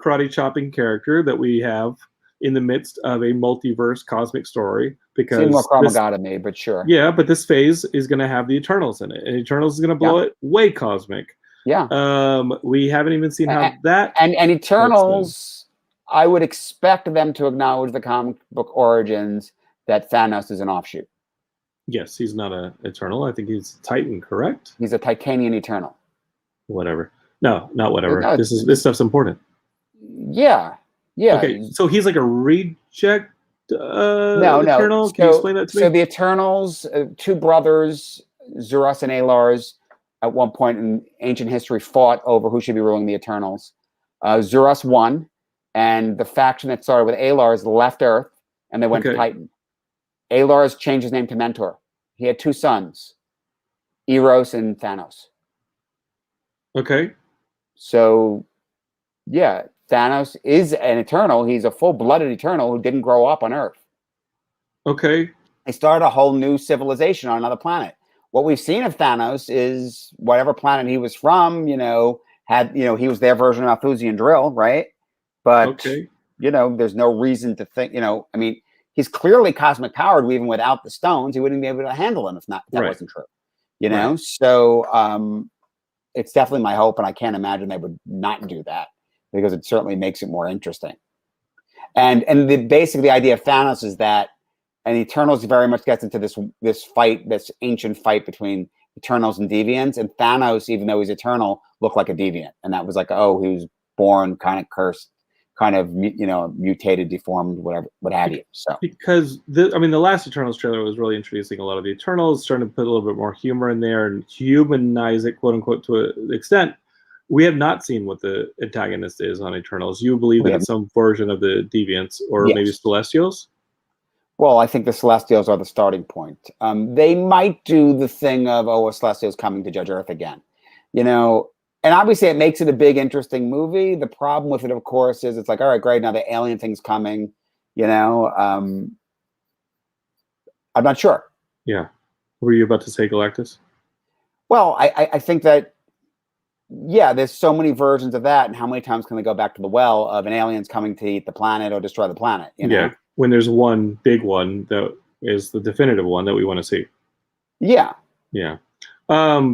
karate chopping character that we have in the midst of a multiverse cosmic story, because seemed more Kramaga to me, but sure. Yeah, but this phase is going to have the Eternals in it, and Eternals is going to blow it way cosmic. Yeah. We haven't even seen how that and Eternals. I would expect them to acknowledge the comic book origins that Thanos is an offshoot. Yes, he's not an Eternal. I think he's Titan, correct? He's a Titanian Eternal. Whatever. No, not whatever. No, this stuff's important. Yeah. Yeah. Okay, so he's like a reject no. Eternal? Can you explain that to me? So the Eternals, two brothers, Zuras and Alars, at one point in ancient history fought over who should be ruling the Eternals. Zuras won, and the faction that started with Alars left Earth, and they went to Titan. Alars changed his name to Mentor. He had two sons, Eros and Thanos. Okay. So, yeah, Thanos is an Eternal. He's a full-blooded Eternal who didn't grow up on Earth. Okay. He started a whole new civilization on another planet. What we've seen of Thanos is whatever planet he was from, he was their version of Malthusian Drill, right? But, there's no reason to think, he's clearly cosmic powered. Even without the stones, he wouldn't be able to handle him if that wasn't true, So it's definitely my hope, and I can't imagine they would not do that, because it certainly makes it more interesting. And basically the idea of Thanos is that, and Eternals very much gets into this fight, this ancient fight between Eternals and Deviants, and Thanos, even though he's Eternal, looked like a Deviant, and that was like, oh, he was born kind of cursed, kind of mutated, deformed, whatever, what have you. So because the last Eternals trailer was really introducing a lot of the Eternals, starting to put a little bit more humor in there and humanize it, quote unquote, to an extent. We have not seen what the antagonist is on Eternals. You believe that it's some version of the Deviants, or maybe Celestials? Well, I think the Celestials are the starting point. They might do the thing of, a Celestial's coming to judge Earth again, and obviously it makes it a big, interesting movie. The problem with it, of course, is it's like, all right, great, now the alien thing's coming, I'm not sure. Yeah. Were you about to say Galactus? Well, I think that, there's so many versions of that, and how many times can they go back to the well of an alien's coming to eat the planet or destroy the planet? Yeah, when there's one big one that is the definitive one that we want to see. Yeah. Yeah.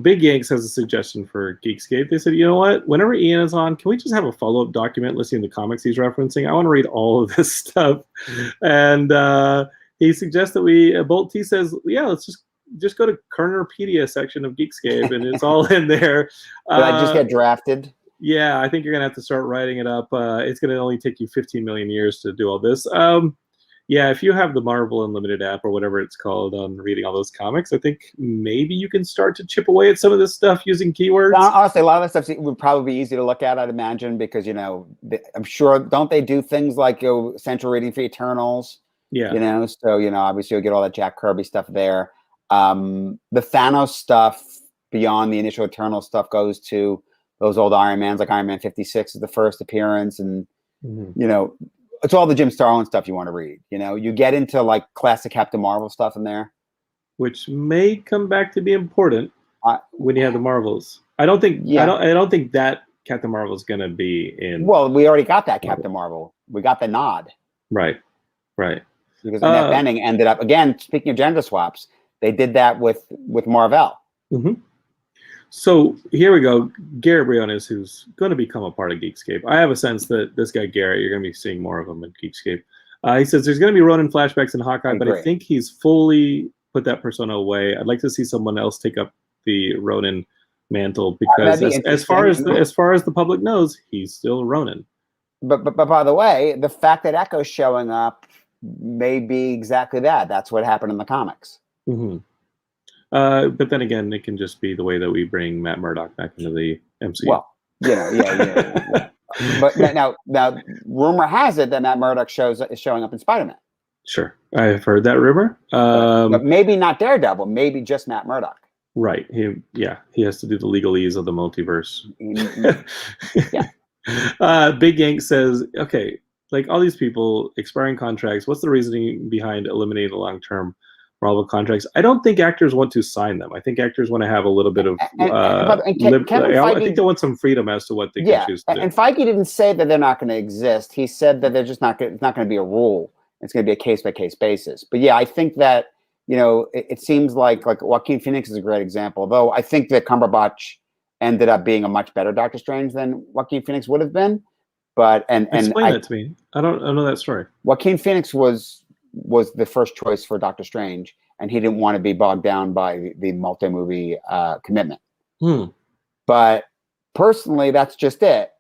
Big Yanks has a suggestion for Geekscape. They said, you know what? Whenever Ian is on, can we just have a follow-up document listing the comics he's referencing? I want to read all of this stuff. And he suggests that Bolt T says, let's just go to Kernerpedia section of Geekscape, and it's all in there. Did I just get drafted? Yeah, I think you're going to have to start writing it up. It's going to only take you 15 million years to do all this. If you have the Marvel Unlimited app or whatever it's called on reading all those comics, I think maybe you can start to chip away at some of this stuff using keywords. Honestly, a lot of that stuff would probably be easy to look at, I'd imagine, because, I'm sure, don't they do things like central reading for Eternals? Yeah. So, obviously you'll get all that Jack Kirby stuff there. The Thanos stuff beyond the initial Eternal stuff goes to those old Iron Mans, like Iron Man 56 is the first appearance, and it's all the Jim Starlin stuff you want to read. You get into like classic Captain Marvel stuff in there, which may come back to be important when you have the Marvels. I don't think that Captain Marvel is going to be in. Well, we already got that Captain Marvel. We got the nod. Right. Because Annette Bening ended up, again, speaking of gender swaps, they did that with Marvel. Mm-hmm. So here we go. Garrett Briones, who's going to become a part of Geekscape. I have a sense that this guy Garrett, you're going to be seeing more of him in Geekscape. He says there's going to be Ronin flashbacks in Hawkeye, but I think he's fully put that persona away. I'd like to see someone else take up the Ronin mantle, because as far as the public knows, he's still Ronin. But by the way, the fact that Echo's showing up may be exactly that. That's what happened in the comics. Mm-hmm. But then again, it can just be the way that we bring Matt Murdock back into the MCU. Well, Yeah. But now, rumor has it that Matt Murdock is showing up in Spider-Man. Sure, I've heard that rumor. But maybe not Daredevil. Maybe just Matt Murdock. Right. He has to do the legalese of the multiverse. Yeah. Big Yank says, okay, like all these people expiring contracts, what's the reasoning behind eliminating the long-term Marvel contracts? I don't think actors want to sign them. I think actors want to have a little bit of I think they want some freedom as to what they can choose to do. And Feige didn't say that they're not going to exist. He said that they're just not going. It's not going to be a rule. It's going to be a case-by-case basis. But yeah, I think that it seems like Joaquin Phoenix is a great example. Though I think that Cumberbatch ended up being a much better Doctor Strange than Joaquin Phoenix would have been. But explain that to me. I don't know that story. Joaquin Phoenix was the first choice for Doctor Strange, and he didn't want to be bogged down by the multi-movie commitment. But personally, that's just it.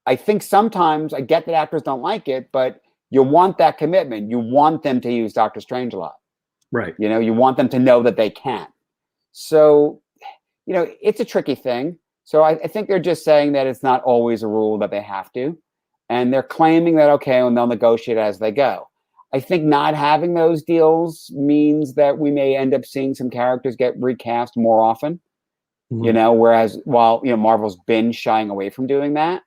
I think sometimes I get that actors don't like it, but you want that commitment. You want them to use Doctor Strange a lot. Right. You want them to know that they can. So, it's a tricky thing. So I think they're just saying that it's not always a rule that they have to. And they're claiming that, okay, and they'll negotiate as they go. I think not having those deals means that we may end up seeing some characters get recast more often. Whereas while Marvel's been shying away from doing that.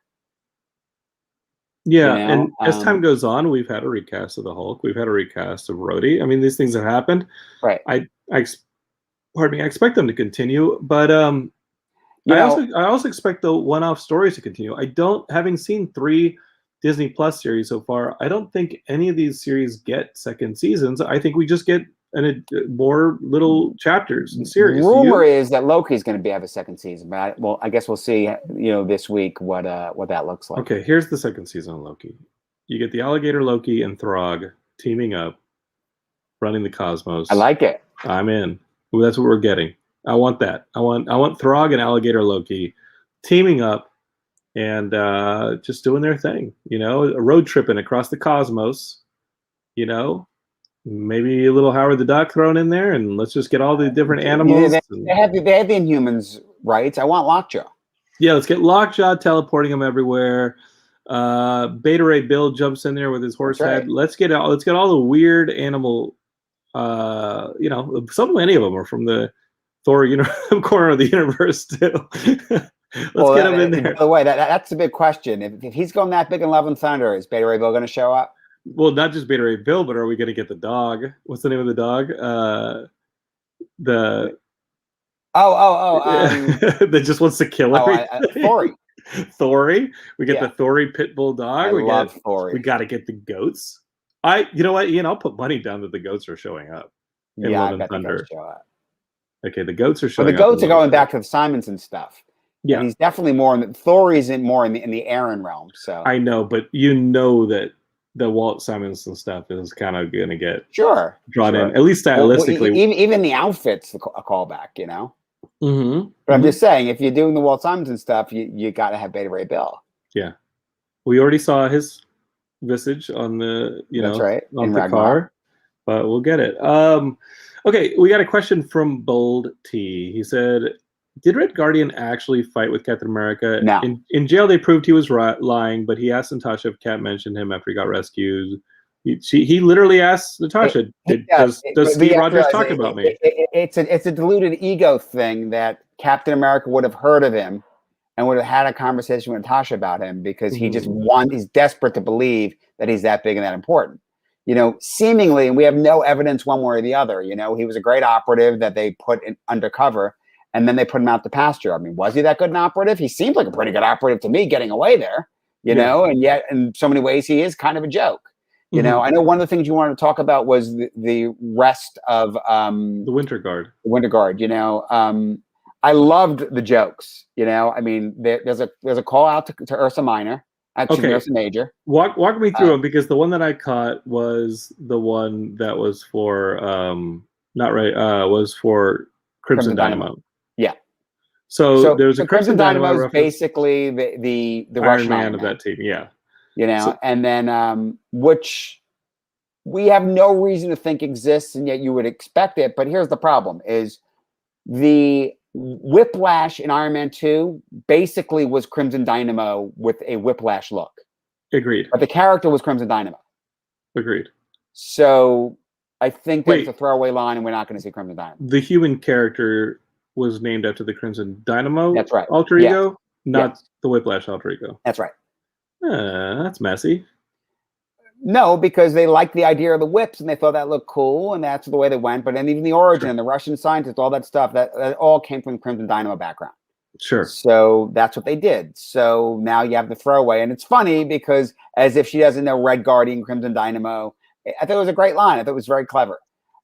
Yeah, and as time goes on, we've had a recast of the Hulk. We've had a recast of Rhodey. I mean, these things have happened. Right. I expect them to continue, but I also expect the one-off stories to continue. Having seen 3 Disney Plus series so far, I don't think any of these series get second seasons. I think we just get more little chapters and series. Rumor is that Loki's going to have a second season, but I guess we'll see. This week what that looks like. Okay, here's the second season of Loki. You get the alligator Loki and Throg teaming up, running the cosmos. I like it. I'm in. Ooh, that's what we're getting. I want that. I want Throg and alligator Loki teaming up and just doing their thing. A road tripping across the cosmos. Maybe a little Howard the Duck thrown in there, and let's just get all the different animals. They have the Inhumans, right? I want Lockjaw. Yeah, let's get Lockjaw teleporting them everywhere. Beta Ray Bill jumps in there with his horse head. Let's get all the weird animal. Any of them are from the Thor corner of the universe too. Let's get him in there. By the way, that's a big question. If he's going that big in Love and Thunder, is Beta Ray Bill going to show up? Well, not just Beta Ray Bill, but are we going to get the dog? What's the name of the dog? That just wants to kill everything. Thori. Thori. We get the Thori pit bull dog. I love Thori. We got to get the goats. You know what, Ian? I'll put money down that the goats are showing up. In Love and Thunder. Okay, the goats are showing up. The goats are going back to the Simonson stuff. Yeah, and he's definitely more in Thori's more in the Aaron realm. So I know, but that the Walt Simonson stuff is kind of going to get drawn in, at least stylistically. Even the outfits, a callback, Mm-hmm. But I'm just saying, if you're doing the Walt Simonson stuff, you got to have Beta Ray Bill. Yeah, we already saw his visage on the on the car, but we'll get it. Okay, we got a question from Bold T. He said, did Red Guardian actually fight with Captain America? No. In jail, they proved he was lying, but he asked Natasha if Cap mentioned him after he got rescued. He literally asked Natasha, does Steve Rogers talk about me? It's a deluded ego thing that Captain America would have heard of him and would have had a conversation with Natasha about him because he just he's desperate to believe that he's that big and that important. Seemingly, and we have no evidence one way or the other. He was a great operative that they put in undercover, and then they put him out to pasture. I mean, was he that good an operative? He seemed like a pretty good operative to me, getting away there. And yet, in so many ways, he is kind of a joke. I know one of the things you wanted to talk about was the rest of the Winter Guard. The Winter Guard. I loved the jokes. I mean, there's a call out to Ursa Minor. Actually, Ursa Major. Walk me through them, because the one that I caught was the one that was for was for Crimson Dynamo. Yeah. So there's a Crimson Dynamo is basically the Iron Russian Man of that team. Yeah. And then which we have no reason to think exists, and yet you would expect it. But here's the problem: is the Whiplash in Iron Man 2 basically was Crimson Dynamo with a Whiplash look. Agreed. But the character was Crimson Dynamo. Agreed. So I think that's Wait. a throwaway line, and we're not going to see Crimson Dynamo. The human character was named after the Crimson Dynamo That's right. alter Yes. ego, not Yes. the Whiplash alter ego. That's right. That's messy. No, because they liked the idea of the whips and they thought that looked cool, and that's the way they went. But then even the origin Sure. and the Russian scientists, all that stuff, that all came from the Crimson Dynamo background. Sure. So that's what they did. So now you have the throwaway. And it's funny because as if she doesn't know Red Guardian, Crimson Dynamo, I thought it was a great line. I thought it was very clever.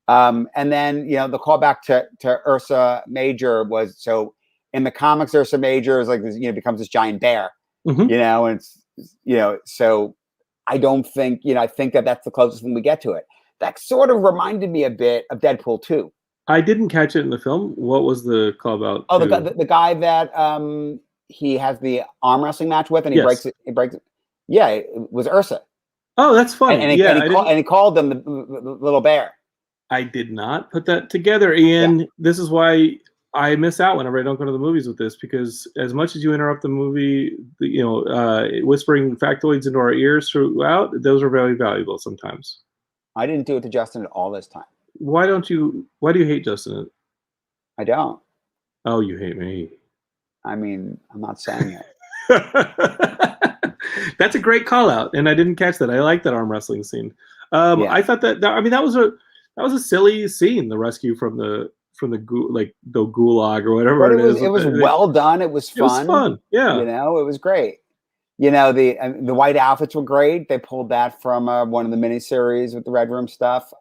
And then, the callback to Ursa Major was, so in the comics, Ursa Major is like this, becomes this giant bear, Mhm. and it's, so I don't think, I think that that's the closest thing we get to it. That sort of reminded me a bit of Deadpool 2. I didn't catch it in the film. What was the call about? Oh, the guy that he has the arm wrestling match with, and he Yes. breaks it. He breaks it. Yeah, it was Ursa. Oh, that's funny. And he called them the little bear. I did not put that together, Ian. Yeah. This is why I miss out whenever I don't go to the movies with this, because as much as you interrupt the movie, whispering factoids into our ears throughout, those are very valuable sometimes. I didn't do it to Justin at all this time. Why do you hate Justin? I don't. Oh, you hate me. I mean, I'm not saying it. That's a great call out, and I didn't catch that. I like that arm wrestling scene. Yeah. I thought that was a silly scene, the rescue from the gulag or whatever But it is. it was well done. It was fun. It was fun. Yeah. It was great. The white outfits were great. They pulled that from one of the miniseries with the Red Room stuff.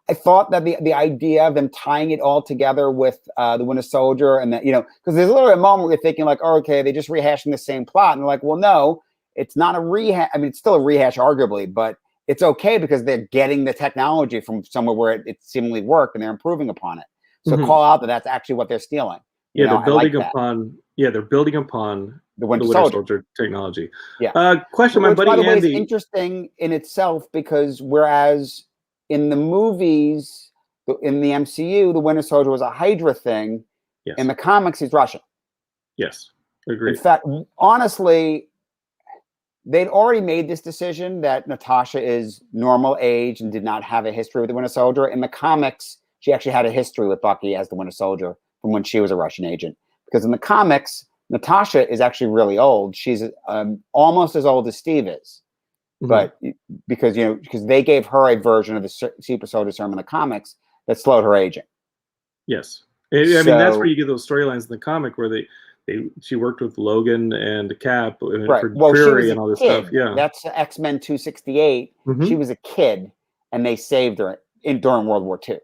I thought that the idea of them tying it all together with the Winter Soldier, and that, because there's a little bit of a moment where you're thinking like, oh, okay, they're just rehashing the same plot. And they're like, well, no, it's not a rehash. I mean, it's still a rehash, arguably, but it's okay because they're getting the technology from somewhere where it seemingly worked and they're improving upon it. So Mhm. call out that that's actually what they're stealing. Yeah, they're building like upon. Yeah, they're building upon the Winter Soldier technology. Yeah. Question, my Which, buddy by the way, Andy. is interesting in itself, because whereas in the movies, in the MCU, the Winter Soldier was a Hydra thing. Yes. In the comics, he's Russian. Yes, agreed. In fact, honestly, they'd already made this decision that Natasha is normal age and did not have a history with the Winter Soldier. In the comics, she actually had a history with Bucky as the Winter Soldier from when she was a Russian agent. Because in the comics, Natasha is actually really old. She's almost as old as Steve is. Mhm. But because they gave her a version of the super soldier serum in the comics that slowed her aging. Yes, I mean that's where you get those storylines in the comic where she worked with Logan and Cap and Right. for Well, Fury and all this kid. stuff. Yeah, That's X-Men 268. Mhm. She was a kid, and they saved her during World War II.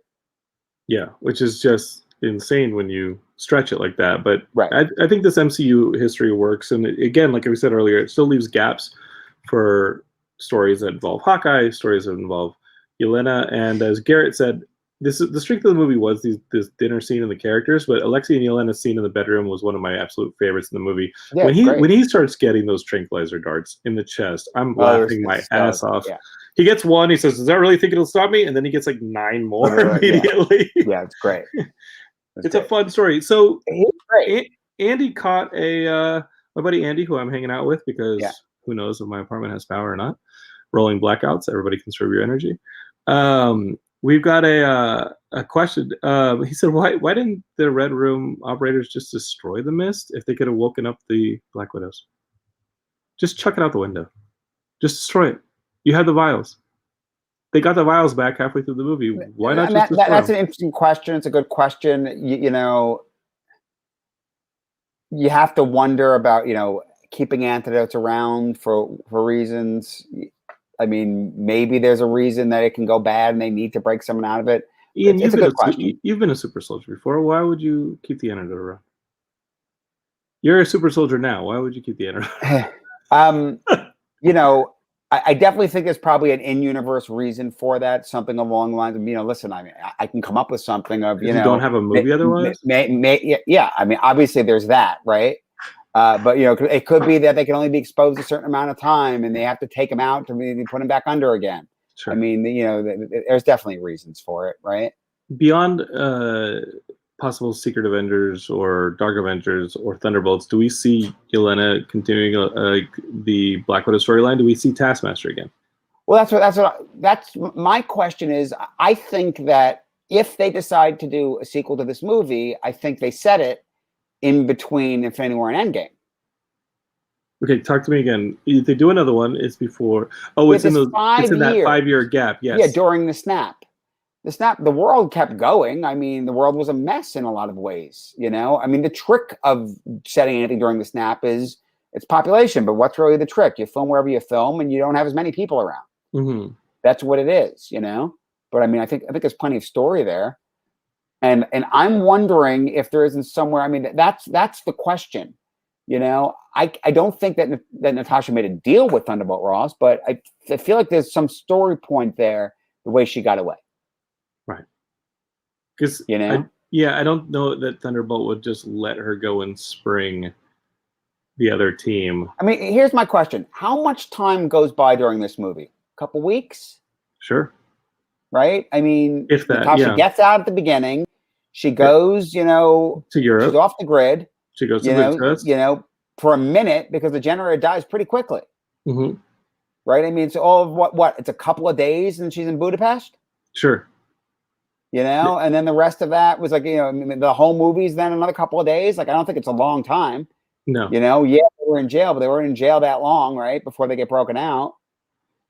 yeah, which is just insane when you stretch it like that. But Right. I think this MCU history works, and again, like we said earlier, it still leaves gaps for stories that involve Hawkeye, stories that involve Yelena, and as Garrett said, the strength of the movie was this dinner scene and the characters, but Alexei and Yelena's scene in the bedroom was one of my absolute favorites in the movie. Yeah, when he starts getting those tranquilizer darts in the chest, I'm laughing my ass off. Yeah. He gets one, he says, does that really think it'll stop me? And then he gets like 9 more immediately. Yeah, it's great. It's a fun story. So It's great. Andy caught my buddy Andy, who I'm hanging out with, because who knows if my apartment has power or not. Rolling blackouts, everybody conserve your energy. We've got a question. He said, why didn't the Red Room operators just destroy the mist if they could have woken up the Black Widows? Just chuck it out the window. Just destroy it. You had the vials. They got the vials back halfway through the movie. Why not just destroy that's them? an interesting question. It's a good question. You have to wonder about, keeping antidotes around for reasons. I mean, maybe there's a reason that it can go bad and they need to break someone out of it. Ian, it's a good question. You've been a super soldier before. Why would you keep the antidote around? You're a super soldier now. Why would you keep the antidote? I definitely think there's probably an in-universe reason for that. Something along the lines of, listen, I mean, I can come up with something of, you don't have a movie otherwise? Yeah. I mean, obviously there's that, right? But it could be that they can only be exposed a certain amount of time, and they have to take them out to maybe put them back under again. Sure. I mean, there's definitely reasons for it, right? Beyond the possible Secret Avengers or Dark Avengers or Thunderbolts, do we see Yelena continuing the Black Widow storyline? Do we see Taskmaster again? Well, that's my question is, I think that if they decide to do a sequel to this movie, I think they set it in between Infinity War and Endgame. Okay, talk to me again. If they do another one, it's before. Oh, it's in that 5-year gap. Yes. Yeah, during the snap. The world kept going. I mean, the world was a mess in a lot of ways. You know, I mean, the trick of setting anything during the snap is it's population. But what's really the trick? You film wherever you film, and you don't have as many people around. Mm-hmm. That's what it is. You know. But I mean, I think there's plenty of story there, and I'm wondering if there isn't somewhere. I mean, that's the question. You know, I don't think that Natasha made a deal with Thunderbolt Ross, but I feel like there's some story point there the way she got away. Right. Because you know, I don't know that Thunderbolt would just let her go and spring the other team. I mean, here's my question: how much time goes by during this movie? A couple weeks? Sure. Right. I mean, if that, Natasha gets out at the beginning, she goes, you know, to Europe. She's off the grid. She goes to you know, for a minute because the generator dies pretty quickly. Mm-hmm. Right. I mean, it's all of what? It's a couple of days, and she's in Budapest. Sure. You know, and then the rest of that was like, you know, the whole movie's then another couple of days. Like, I don't think it's a long time. No. You know, yeah, they were in jail, but they were in jail that long, right? Before they get broken out.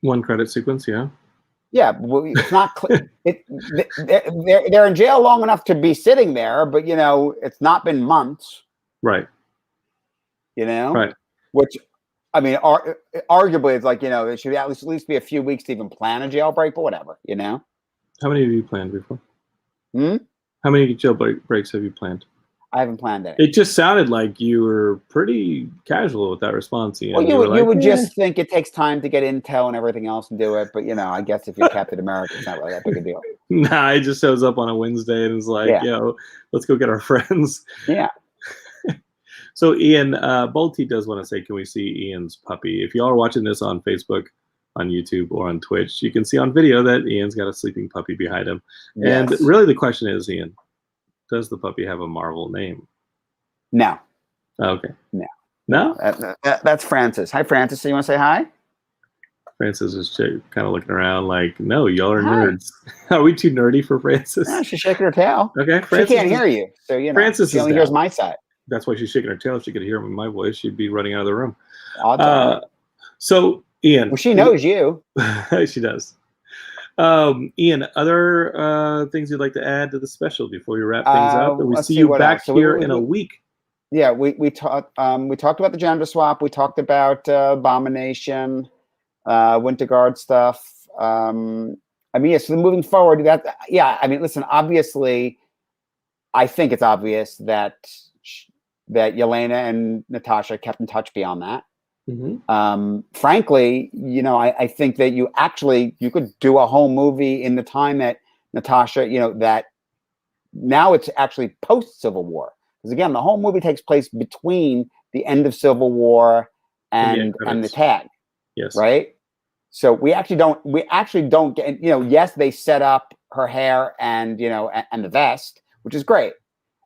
One credit sequence, yeah. Yeah, well, it's not clear. They're in jail long enough to be sitting there, but, you know, it's not been months. Right. You know? Right. Which, I mean, arguably, it's like, you know, it should at least be a few weeks to even plan a jailbreak, but whatever, you know? How many have you planned before? Hmm? How many jailbreaks have you planned? I haven't planned it. It just sounded like you were pretty casual with that response. Ian. Well, you would just think it takes time to get intel and everything else and do it. But, you know, I guess if you're Captain America, it's not really that big a deal. Nah, it just shows up on a Wednesday and is like, yo, let's go get our friends. Yeah. So, Ian, Bolty does want to say, can we see Ian's puppy? If y'all are watching this on Facebook, on YouTube, or on Twitch, you can see on video that Ian's got a sleeping puppy behind him. Yes. And really the question is, Ian, does the puppy have a Marvel name? No. Okay. No. No? That's Francis. Hi, Francis. So you want to say hi? Francis is kind of looking around like, no, y'all are nerds. Are we too nerdy for Francis? No, she's shaking her tail. Okay. Francis she can't hear you. So, you know, Francis she only hears my side. That's why she's shaking her tail. If she could hear my voice, she'd be running out of the room. So, Ian. Well, she knows you. She does. Ian, other things you'd like to add to the special before we wrap things up? And we see you back here in a week. Yeah, we talked about the gender swap. We talked about Abomination, Winter Guard stuff. I mean, yeah, so moving forward, I mean, listen, obviously, I think it's obvious that Yelena and Natasha kept in touch beyond that. Mm-hmm. Frankly, you know, I think that you could do a whole movie in the time that Natasha, you know, that now it's actually post Civil War. Because again, the whole movie takes place between the end of Civil War and the tag. Yes. Right. So we actually don't get, you know, yes, they set up her hair and, you know, and the vest, which is great.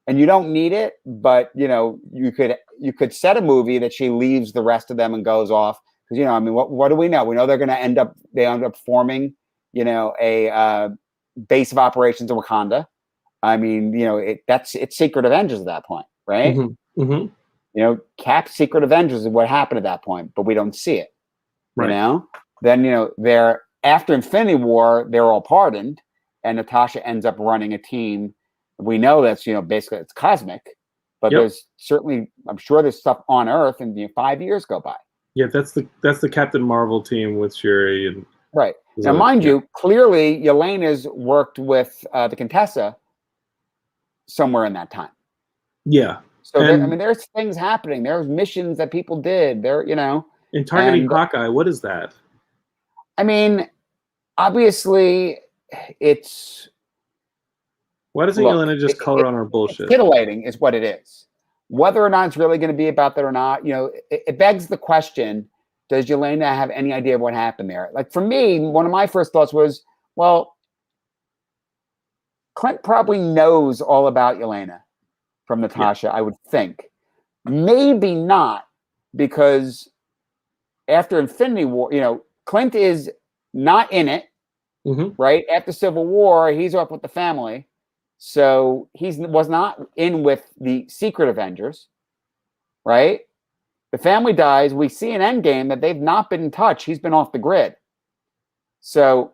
And you don't need it, but, you know, you could set a movie that she leaves the rest of them and goes off. Because, you know, I mean, what do we know? We know they're going to end up forming, you know, a base of operations in Wakanda. I mean, you know, it's Secret Avengers at that point, right? Mm-hmm. Mm-hmm. You know, Cap's Secret Avengers is what happened at that point, but we don't see it. Right. You know, then, you know, after Infinity War, they're all pardoned, and Natasha ends up running a team. We know that's, you know, basically it's cosmic, but there's certainly, I'm sure there's stuff on Earth, and, you know, 5 years go by. Yeah, that's the Captain Marvel team with Shuri and right. Now, mind you, clearly Yelena's worked with the Contessa somewhere in that time. Yeah. So I mean, there's things happening. There's missions that people did. There, you know. And targeting Hawkeye, what is that? I mean, obviously, it's. Why doesn't Yelena just color on our bullshit? Titillating is what it is. Whether or not it's really going to be about that or not, you know, it begs the question: does Yelena have any idea of what happened there? Like for me, one of my first thoughts was, well, Clint probably knows all about Yelena from Natasha, I would think. Maybe not, because after Infinity War, Clint is not in it, right? After Civil War, he's up with the family. So he was not in with the Secret Avengers, right? The family dies. We see in Endgame that they've not been in touch. He's been off the grid. So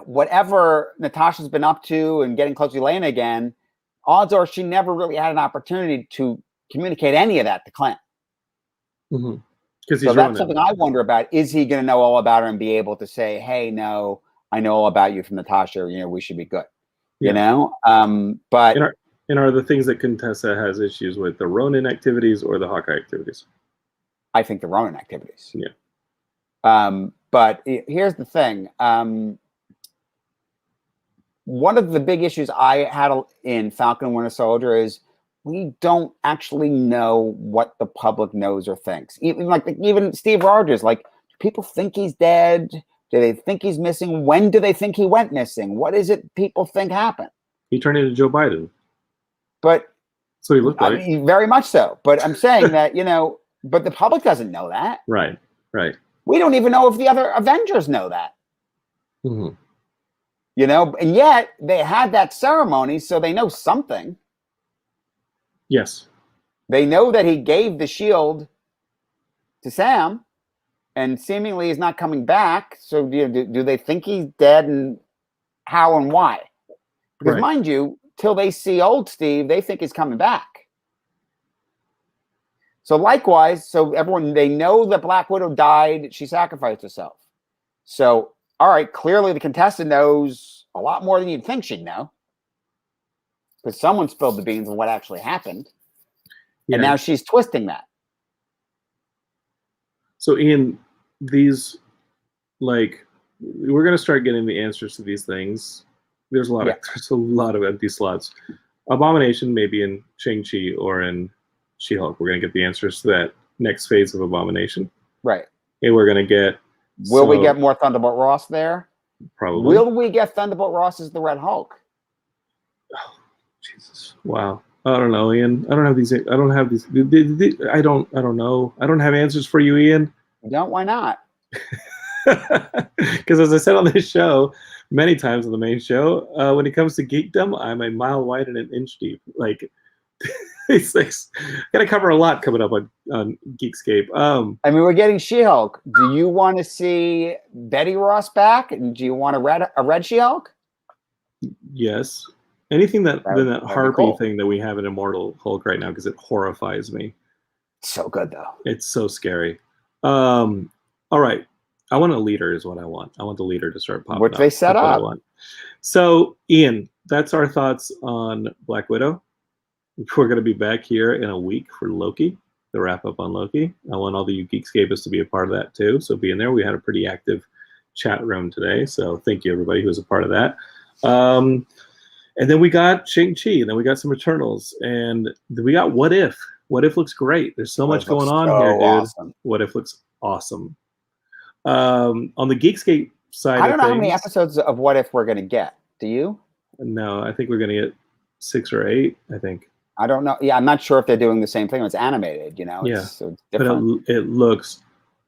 whatever Natasha's been up to and getting close to Yelena again, odds are she never really had an opportunity to communicate any of that to Clint. So that's something I wonder about. Is he going to know all about her and be able to say, hey, no, I know all about you from Natasha, we should be good. But and are the things that Contessa has issues with the Ronin activities or the Hawkeye activities? I think the Ronin activities. But here's the thing. One of the big issues I had in Falcon and Winter Soldier is we don't actually know what the public knows or thinks. Even Steve Rogers, do people think he's dead? Do they think he's missing? When do they think he went missing? What is it people think happened? He turned into Joe Biden. But so he looked like. I mean, very much so. But I'm saying that, but the public doesn't know that. Right. We don't even know if the other Avengers know that. And yet they had that ceremony, so they know something. Yes. They know that he gave the shield to Sam, and seemingly he's not coming back. So do they think he's dead, and how and why? Because mind you, till they see old Steve, they think he's coming back. So likewise, they know that Black Widow died. She sacrificed herself. So, all right, clearly the contestant knows a lot more than you'd think she'd know. Because someone spilled the beans on what actually happened. And now she's twisting that. So, Ian, we're going to start getting the answers to these things. There's a lot of empty slots. Abomination, maybe in Shang-Chi or in She-Hulk. We're going to get the answers to that next phase of Abomination. Right. And we're going to get... Will we get more Thunderbolt Ross there? Probably. Will we get Thunderbolt Ross as the Red Hulk? Oh, Jesus. Wow. I don't know, Ian. I don't have these. I don't know. I don't have answers for you, Ian. You don't? Why not? Because as I said on this show, many times on the main show, when it comes to geekdom, I'm a mile wide and an inch deep. These things gotta cover a lot coming up on Geekscape. I mean, we're getting She-Hulk. Do you want to see Betty Ross back? And do you want a red She-Hulk? Yes. Anything that Harpy cool. thing that we have in Immortal Hulk right now, because it horrifies me. So good though. It's so scary. All right. I want a leader is what I want. I want the leader to start popping Which up. they set That's up. what I want. So, Ian, that's our thoughts on Black Widow. We're going to be back here in a week for Loki, the wrap up on Loki. I want all the you Geekscapists to be a part of that too. So be in there. We had a pretty active chat room today. So thank you everybody who was a part of that. And then we got Shang-Chi, and then we got some Eternals, and then we got What If. What If looks great. There's so much going on here, dude. Awesome. What If looks awesome. On the Geekscape side I don't know of how many things, episodes of What If we're going to get. Do you? No, I think we're going to get 6 or 8, I think. I don't know. Yeah, I'm not sure if they're doing the same thing. It's animated, so it's different. But it looks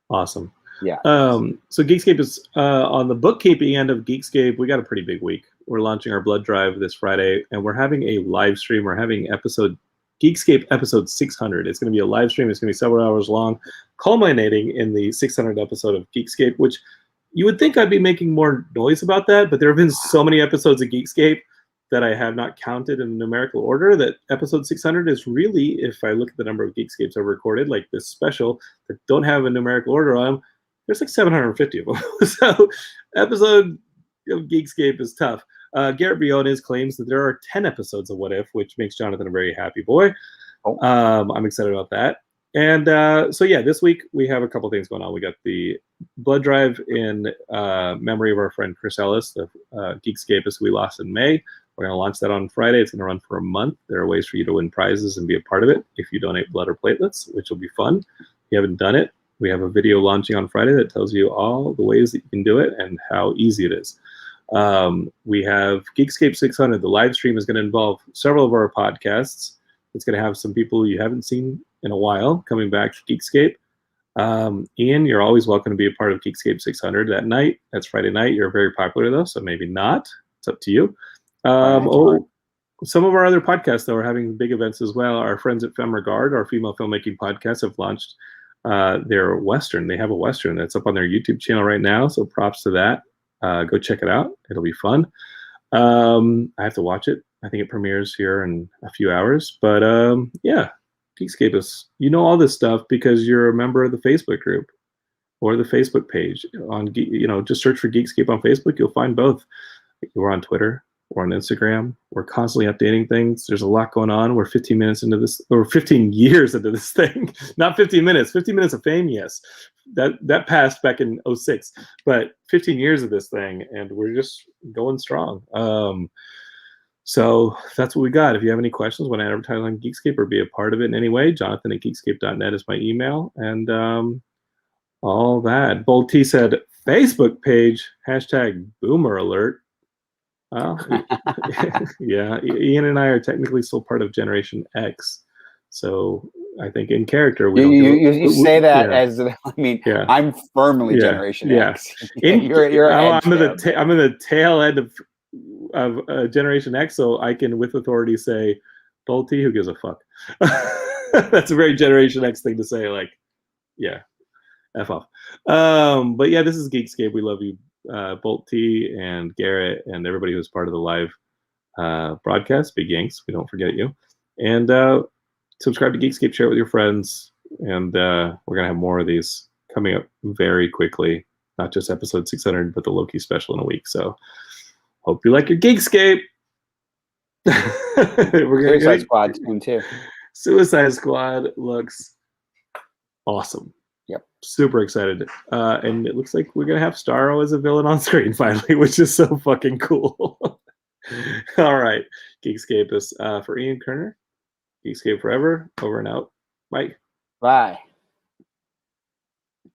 awesome. Yeah. So Geekscape is on the bookkeeping end of Geekscape. We got a pretty big week. We're launching our blood drive this Friday, and we're having a live stream. We're having Geekscape episode 600. It's going to be a live stream. It's going to be several hours long, culminating in the 600th episode of Geekscape, which you would think I'd be making more noise about that, but there have been so many episodes of Geekscape that I have not counted in numerical order that episode 600 is really, if I look at the number of Geekscapes I've recorded, like this special, that don't have a numerical order on them, there's like 750 of them. So episode of Geekscape is tough. Garrett Briones claims that there are 10 episodes of What If, which makes Jonathan a very happy boy. Oh. I'm excited about that. And so, yeah, this week we have a couple things going on. We got the blood drive in memory of our friend Chris Ellis, the Geekscapist we lost in May. We're going to launch that on Friday. It's going to run for a month. There are ways for you to win prizes and be a part of it if you donate blood or platelets, which will be fun. If you haven't done it, we have a video launching on Friday that tells you all the ways that you can do it and how easy it is. We have Geekscape 600. The live stream is going to involve several of our podcasts. It's going to have some people you haven't seen in a while coming back to Geekscape. Ian, you're always welcome to be a part of Geekscape 600 that night. That's Friday night. You're very popular, though, so maybe not. It's up to you. Some of our other podcasts, though, are having big events as well. Our friends at Femme Regard, our female filmmaking podcast, have launched their Western. They have a Western that's up on their YouTube channel right now, so props to that. Go check it out. It'll be fun. I have to watch it. I think it premieres here in a few hours. But yeah, Geekscape is, you know, all this stuff because you're a member of the Facebook group or the Facebook page. Just search for Geekscape on Facebook. You'll find both. We're on Twitter. We're on Instagram. We're constantly updating things. There's a lot going on. We're 15 minutes into this, or 15 years into this thing. Not 15 minutes. 15 minutes of fame, yes. That passed back in 06. But 15 years of this thing, and we're just going strong. So that's what we got. If you have any questions, want to advertise on Geekscape or be a part of it in any way, Jonathan@geekscape.net is my email. And all that. Bold T said, Facebook page, #boomer alert. Yeah, Ian and I are technically still part of Generation X, so I think in character you say that as I mean, yeah. I'm firmly Generation X. You're I'm in the tail end of Generation X, so I can with authority say, Bolty, who gives a fuck? That's a very Generation X thing to say. Like, yeah, F off. But yeah, this is Geekscape. We love you. Bolt T and Garrett and everybody who's part of the live broadcast. Big Yanks, we don't forget you. And subscribe to Geekscape, share it with your friends, and we're gonna have more of these coming up very quickly. Not just episode 600, but the Loki special in a week. So hope you like your Geekscape. We're Suicide Squad soon too. Suicide Squad looks awesome. Yep. Super excited. And it looks like we're going to have Starro as a villain on screen finally, which is so fucking cool. All right. Geekscape is for Ian Kerner. Geekscape forever. Over and out. Bye. Bye.